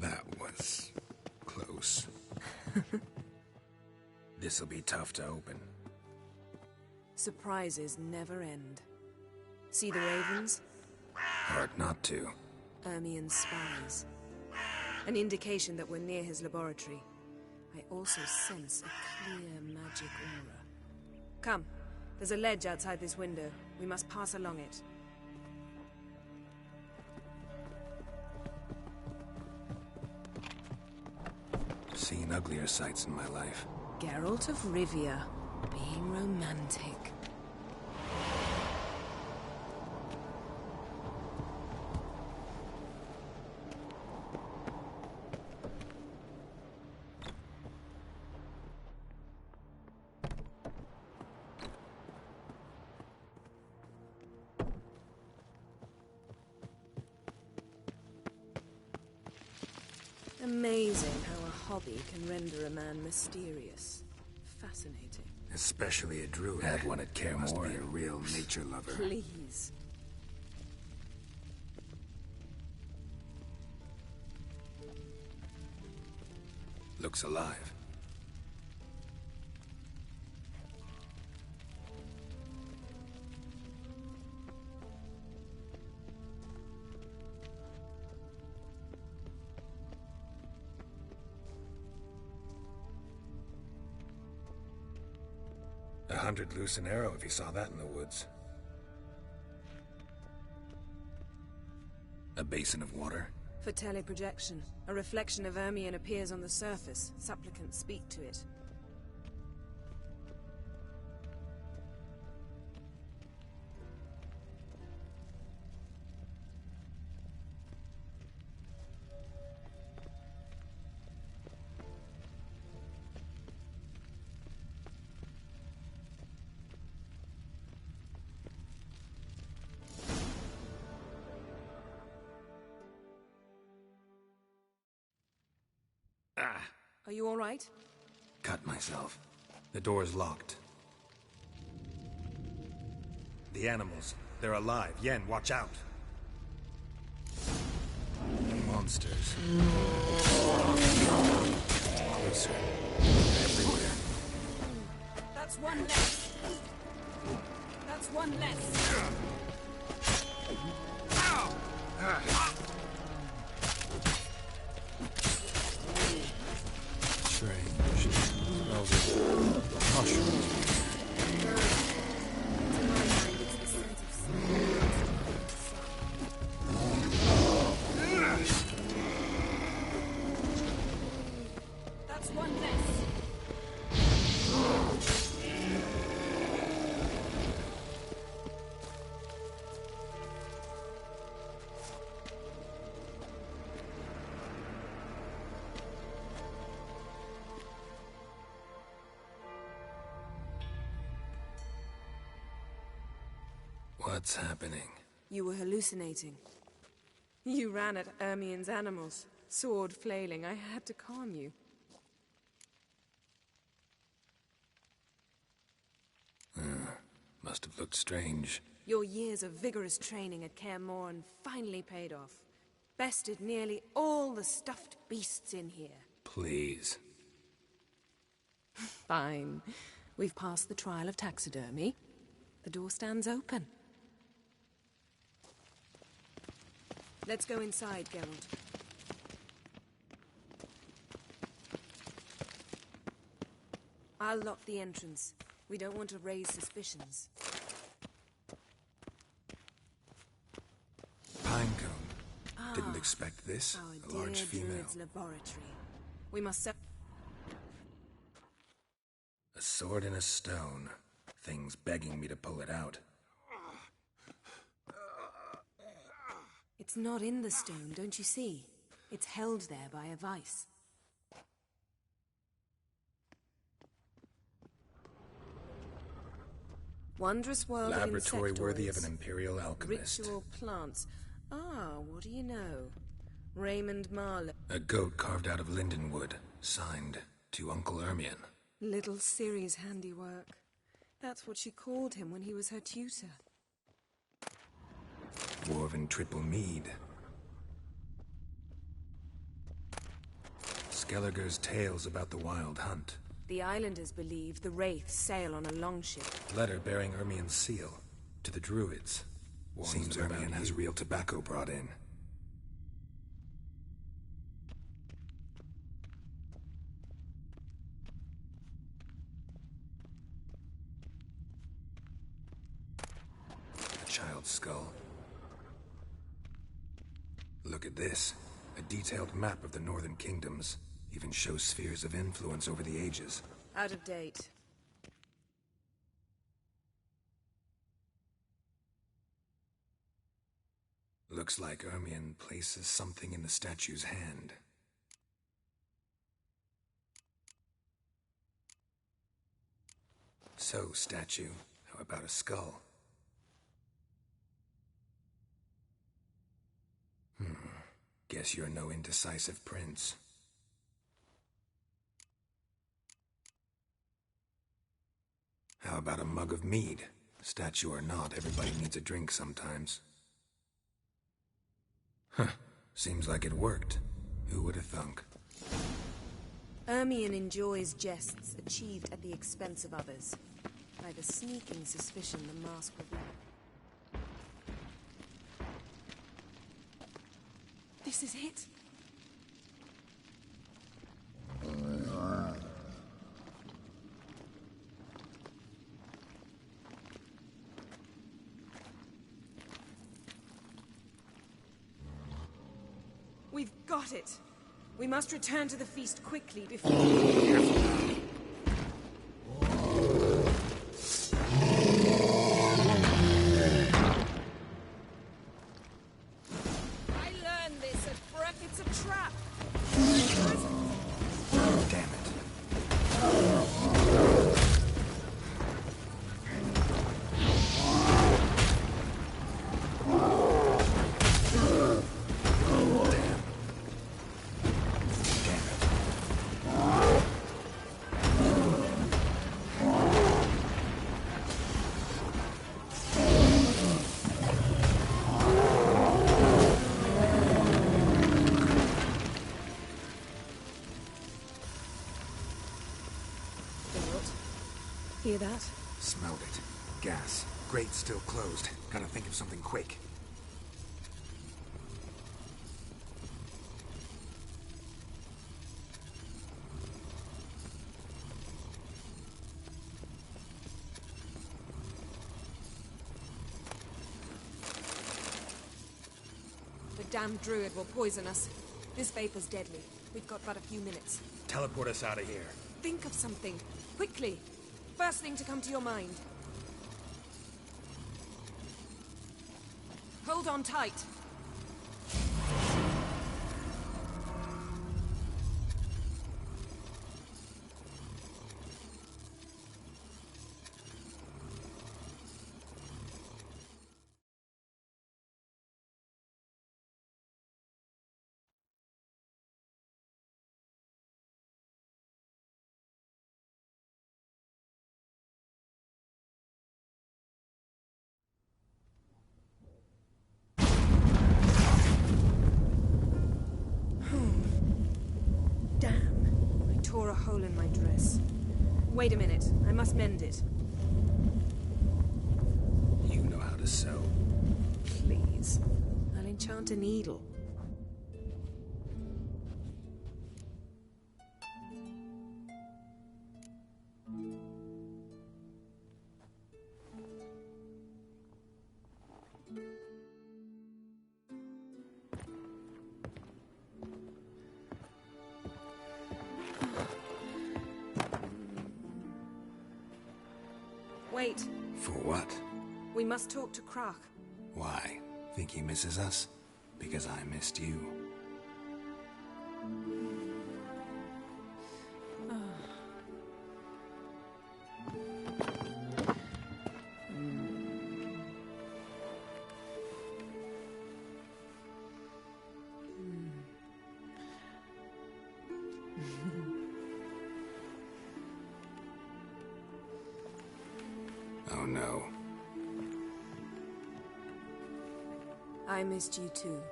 That was close. This'll be tough to open. Surprises never end. See the ravens? Hard not to. Ermien's spies. An indication that we're near his laboratory. I also sense a clear magic aura. Come, there's a ledge outside this window. We must pass along it. Seen uglier sights in my life. Geralt of Rivia, being romantic. Amazing how a hobby can render a man mysterious. Fascinating. Especially a druid. Had one at care must be a real nature lover. Please. Looks alive. $100 loose an arrow if you saw that in the woods. A basin of water. For teleprojection, a reflection of Ermion appears on the surface. Supplicants speak to it. Are you all right? Cut myself. The door's locked. The animals. They're alive. Yen, watch out. Monsters. Closer. Everywhere. That's one less. That's one less. Strange. Smells of mushrooms. That's one less. What's happening? You were hallucinating. You ran at Ermion's animals, sword flailing. I had to calm you. Must have looked strange. Your years of vigorous training at Kaer Morhen finally paid off. Bested nearly all the stuffed beasts in here. Please. Fine. We've passed the trial of taxidermy. The door stands open. Let's go inside, Geralt. I'll lock the entrance. We don't want to raise suspicions. Pinecone. Didn't expect this. A large female. Druid's laboratory. We must A sword and a stone. Thing's begging me to pull it out. It's not in the stone, don't you see? It's held there by a vice. Wondrous world Laboratory of worthy of insectoids. an imperial alchemist. Ritual plants. Ah, what do you know? Raymond Marlowe. A goat carved out of lindenwood. Signed, to Uncle Ermion. Little Ciri's handiwork. That's what she called him when he was her tutor. Dwarven triple mead. Skelliger's tales about the wild hunt. The islanders believe the wraiths sail on a longship. Letter bearing Ermion's seal. To the druids. Seems Ermion has real tobacco brought in. A child's skull. Look at this. A detailed map of the northern kingdoms. Even shows spheres of influence over the ages. Out of date. Looks like Ermion places something in the statue's hand. So, statue, how about a skull? Guess you're no indecisive prince. How about a mug of mead? Statue or not, everybody needs a drink sometimes. Seems like it worked. Who would have thunk? Ermion enjoys jests achieved at the expense of others. I've a sneaking suspicion the mask will be. This is it. got it. We must return to the feast quickly before... I learned this at Breck. It's a trap. Damn it. Hear that? Smelled it. Gas. Grate still closed. Gotta think of something quick. The damned druid will poison us. This vapor's deadly. We've got but a few minutes. Teleport us out of here. Think of something. Quickly. First thing to come to your mind. Hold on tight. Damn. I tore a hole in my dress. Wait a minute. I must mend it. You know how to sew. Please. I'll enchant a needle. Wait. For what? We must talk to Krach. Why? Think he misses us? Because I missed you. Oh no. I missed you too.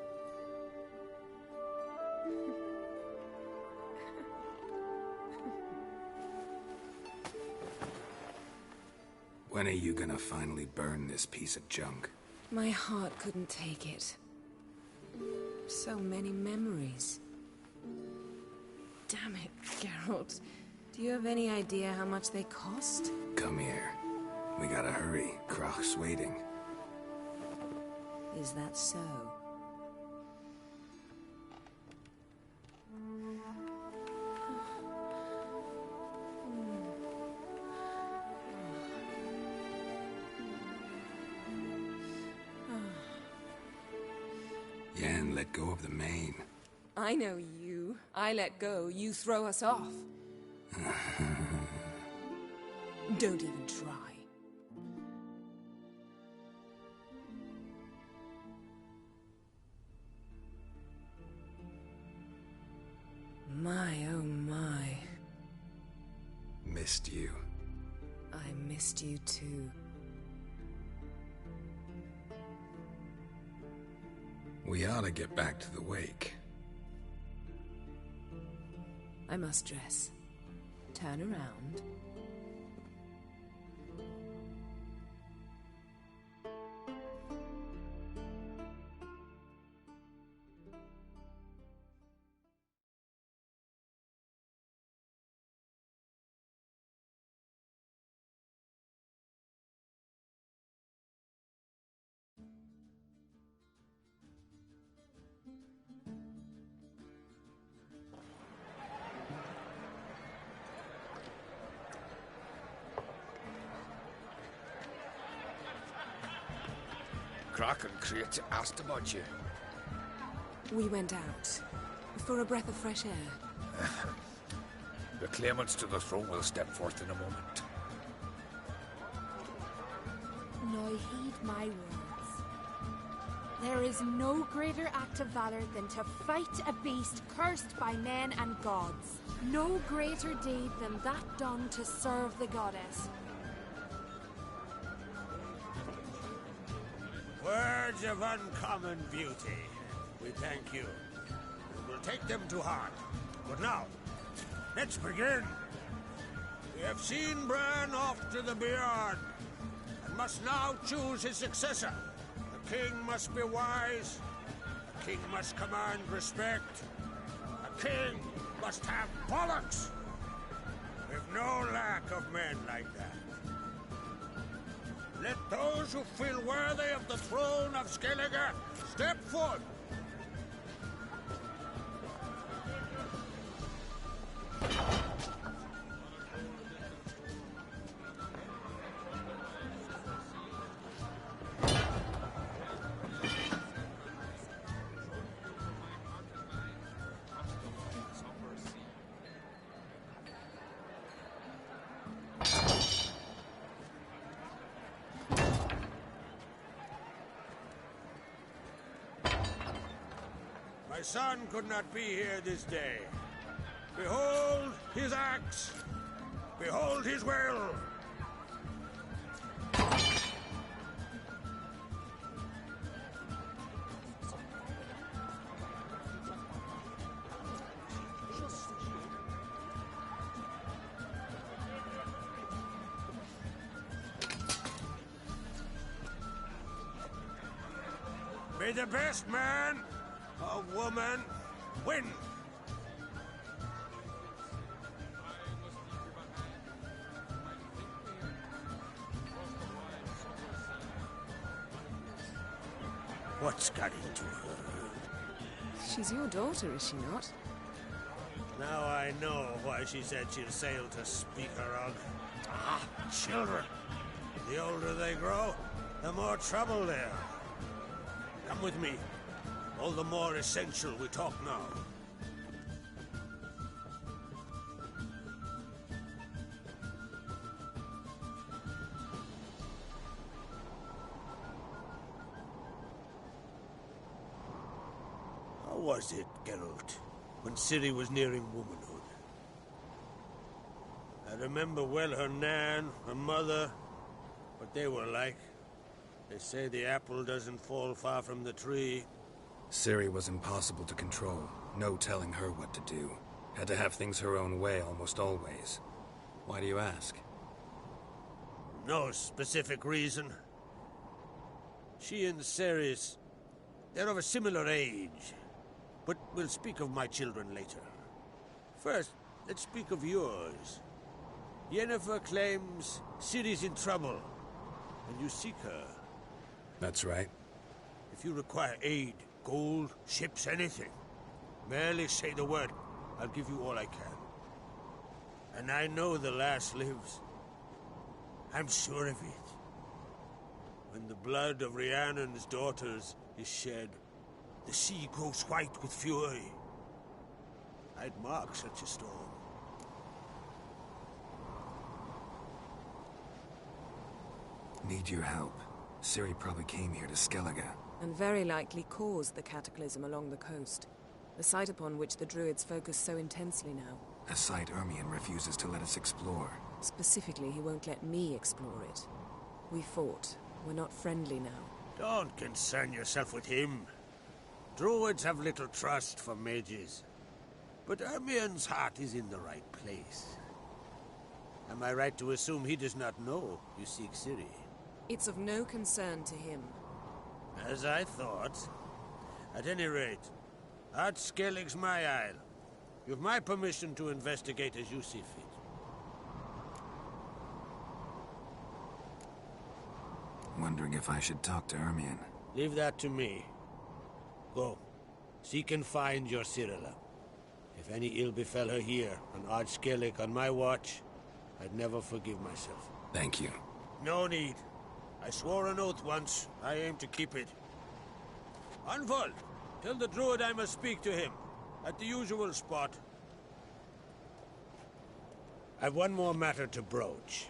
When are you gonna finally burn this piece of junk? My heart couldn't take it. So many memories. Damn it, Geralt. Do you have any idea how much they cost? Come here. We gotta hurry. Krach's waiting. Is that so? Yen let go of the mane. I know you. I let go, you throw us off. Don't even try. My, oh my. Missed you. I missed you too. We ought to get back to the wake. I must dress. Turn around. Kraken crate asked about you. We went out. For a breath of fresh air. The claimants to the throne will step forth in a moment. Now heed my words. There is no greater act of valor than to fight a beast cursed by men and gods. No greater deed than that done to serve the goddess. Words of uncommon beauty. We thank you. We will take them to heart. But now, let's begin. We have seen Bran off to the Beyond, and must now choose his successor. The king must be wise. A king must command respect. A king must have bollocks. We've no lack of men like that. Let those who feel worthy of the throne of Skellige step forth. My son could not be here this day. Behold his axe. Behold his will. May the best man or woman win. What's got into her? She's your daughter, is she not? Now I know why she said she'll sail to Speakerog. Ah, children. The older they grow, the more trouble there. Come with me. All the more essential we talk now. How was it, Geralt, when Ciri was nearing womanhood? I remember well her nan, her mother, what they were like. They say the apple doesn't fall far from the tree. Ciri was impossible to control. No telling her what to do. Had to have things her own way almost always. Why do you ask? No specific reason. She and Ceres, they're of a similar age. But we'll speak of my children later. First, let's speak of yours. Yennefer claims Ciri's in trouble, and you seek her. That's right. If you require aid, gold, ships, anything, merely say the word. I'll give you all I can. And I know the lass lives. I'm sure of it. When the blood of Rhiannon's daughters is shed, the sea grows white with fury. I'd mark such a storm. Need your help. Ciri probably came here to Skellige. And very likely caused the cataclysm along the coast. The site upon which the druids focus so intensely now. A site Ermion refuses to let us explore. Specifically, he won't let me explore it. We fought. We're not friendly now. Don't concern yourself with him. Druids have little trust for mages. But Ermion's heart is in the right place. Am I right to assume he does not know you seek Ciri? It's of no concern to him. As I thought. At any rate, Art Skellig's my isle. You've my permission to investigate as you see fit. Wondering if I should talk to Ermion. Leave that to me. Go. Seek and find your Cyrilla. If any ill befell her here, on Ard Skellig on my watch, I'd never forgive myself. Thank you. No need. I swore an oath once. I aim to keep it. Anvol, tell the druid I must speak to him. At the usual spot. I've one more matter to broach.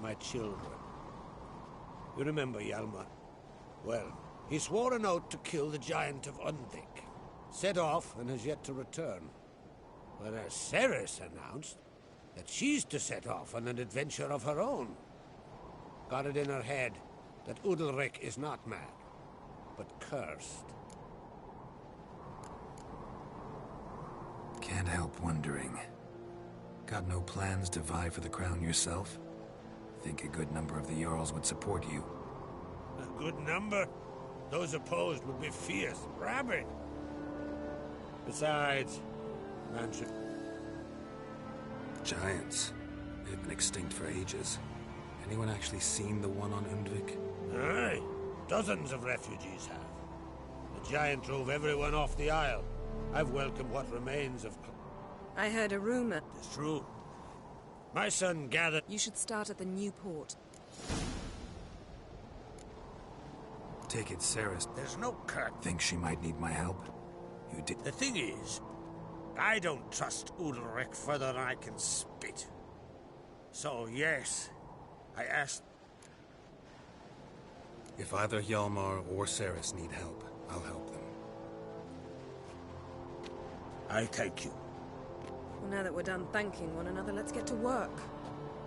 My children. You remember Hjalmar? Well, he swore an oath to kill the giant of Undvik. Set off and has yet to return. Whereas Ceres announced that she's to set off on an adventure of her own. Got it in her head that Udalric is not mad, but cursed. Can't help wondering. Got no plans to vie for the crown yourself? Think a good number of the Jarls would support you. A good number? Those opposed would be fierce, rabid. Besides, man should... Giants. They've been extinct for ages. Anyone actually seen the one on Undvik? Aye. Dozens of refugees have. The giant drove everyone off the Isle. I've welcomed what remains of... I heard a rumor. It's true. My son gathered... You should start at the new port. Take it, Ceres. There's no cut. Think she might need my help? You did... The thing is, I don't trust Udalric further than I can spit. So, yes, I asked... If either Hjalmar or Ceres need help, I'll help them. I thank you. Well, now that we're done thanking one another, let's get to work.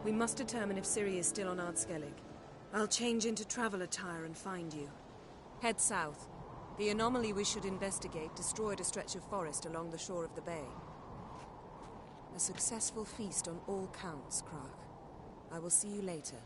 We must determine if Ciri is still on Ardskellig. I'll change into travel attire and find you. Head south. The anomaly we should investigate destroyed a stretch of forest along the shore of the bay. A successful feast on all counts, Krak. I will see you later.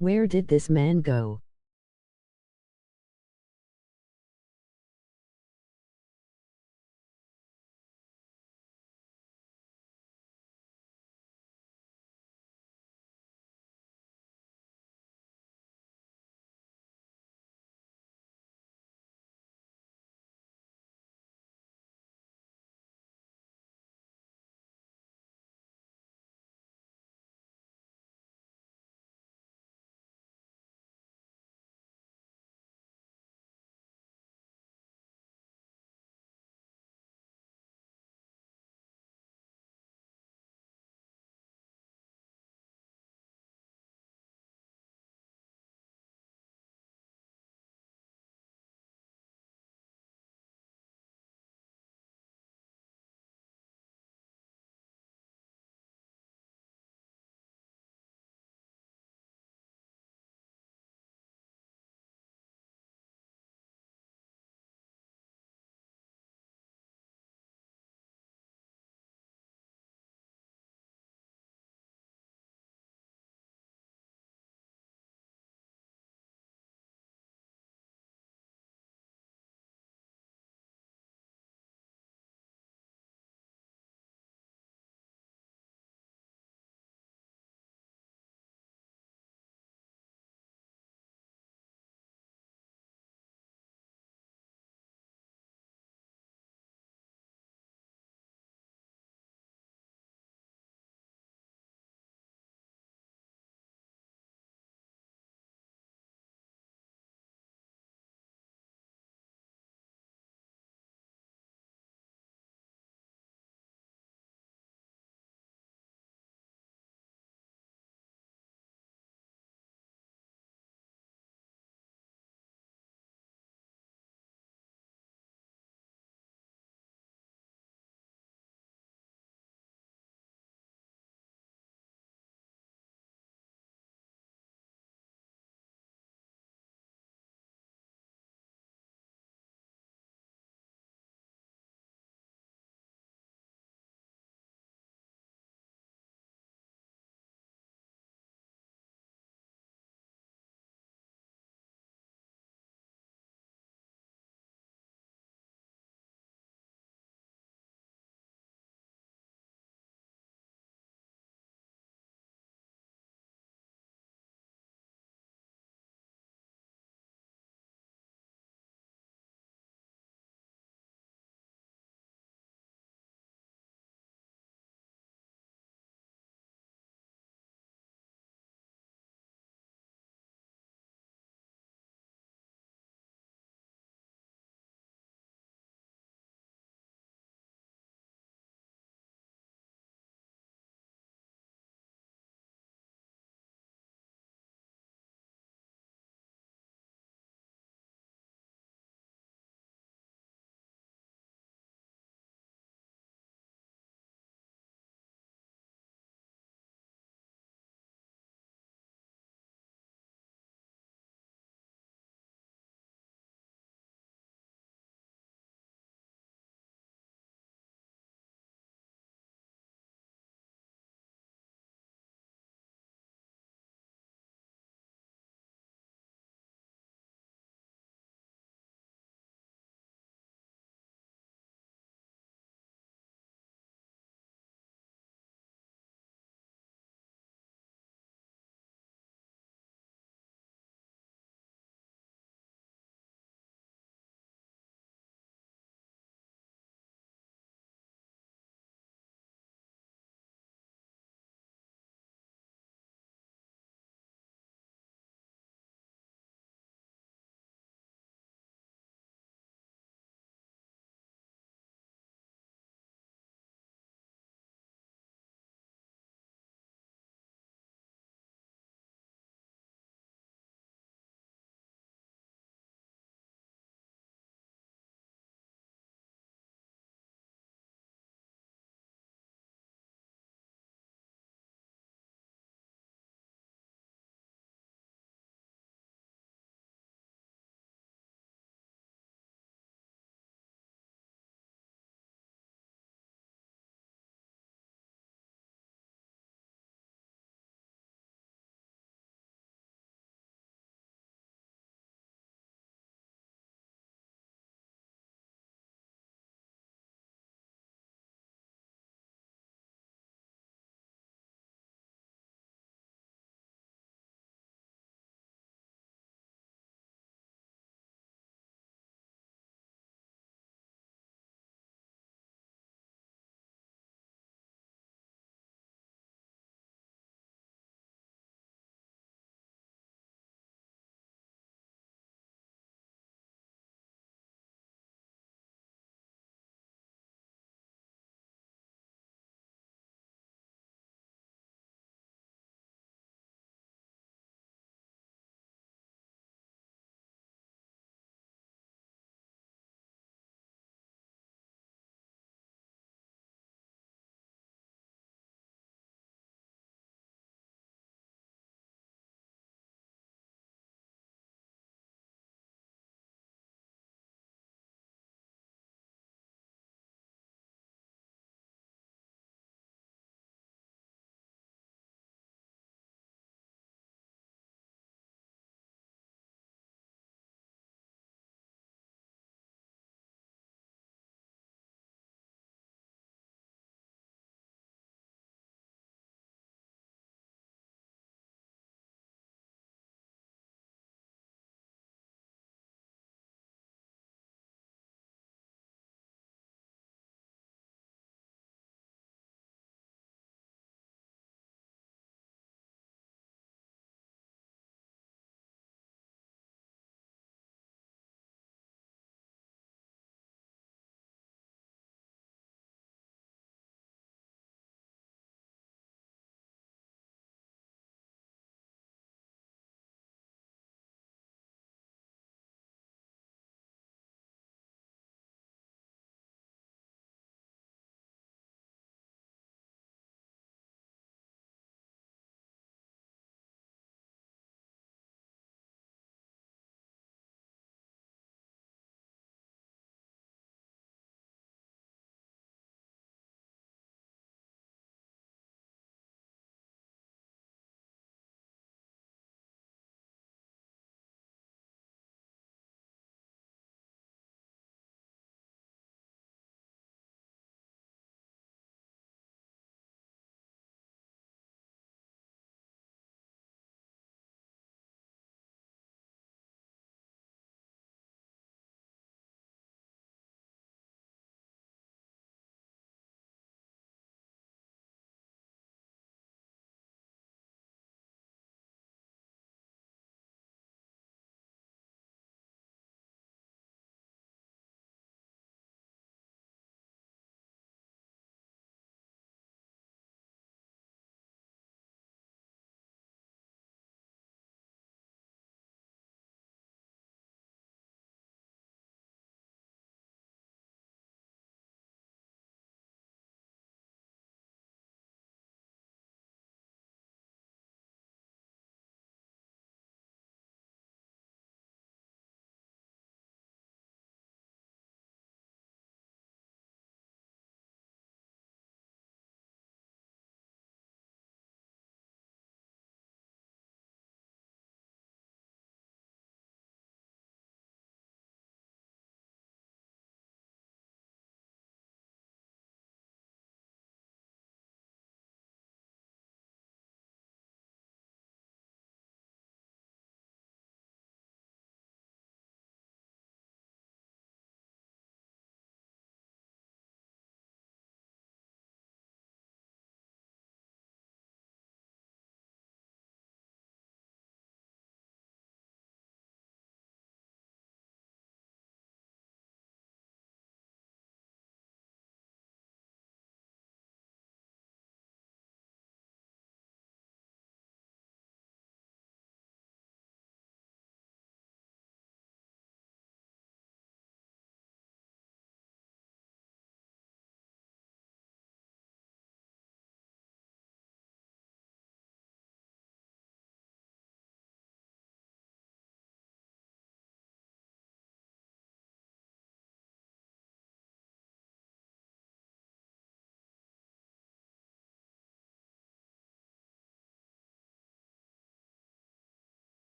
Where did this man go?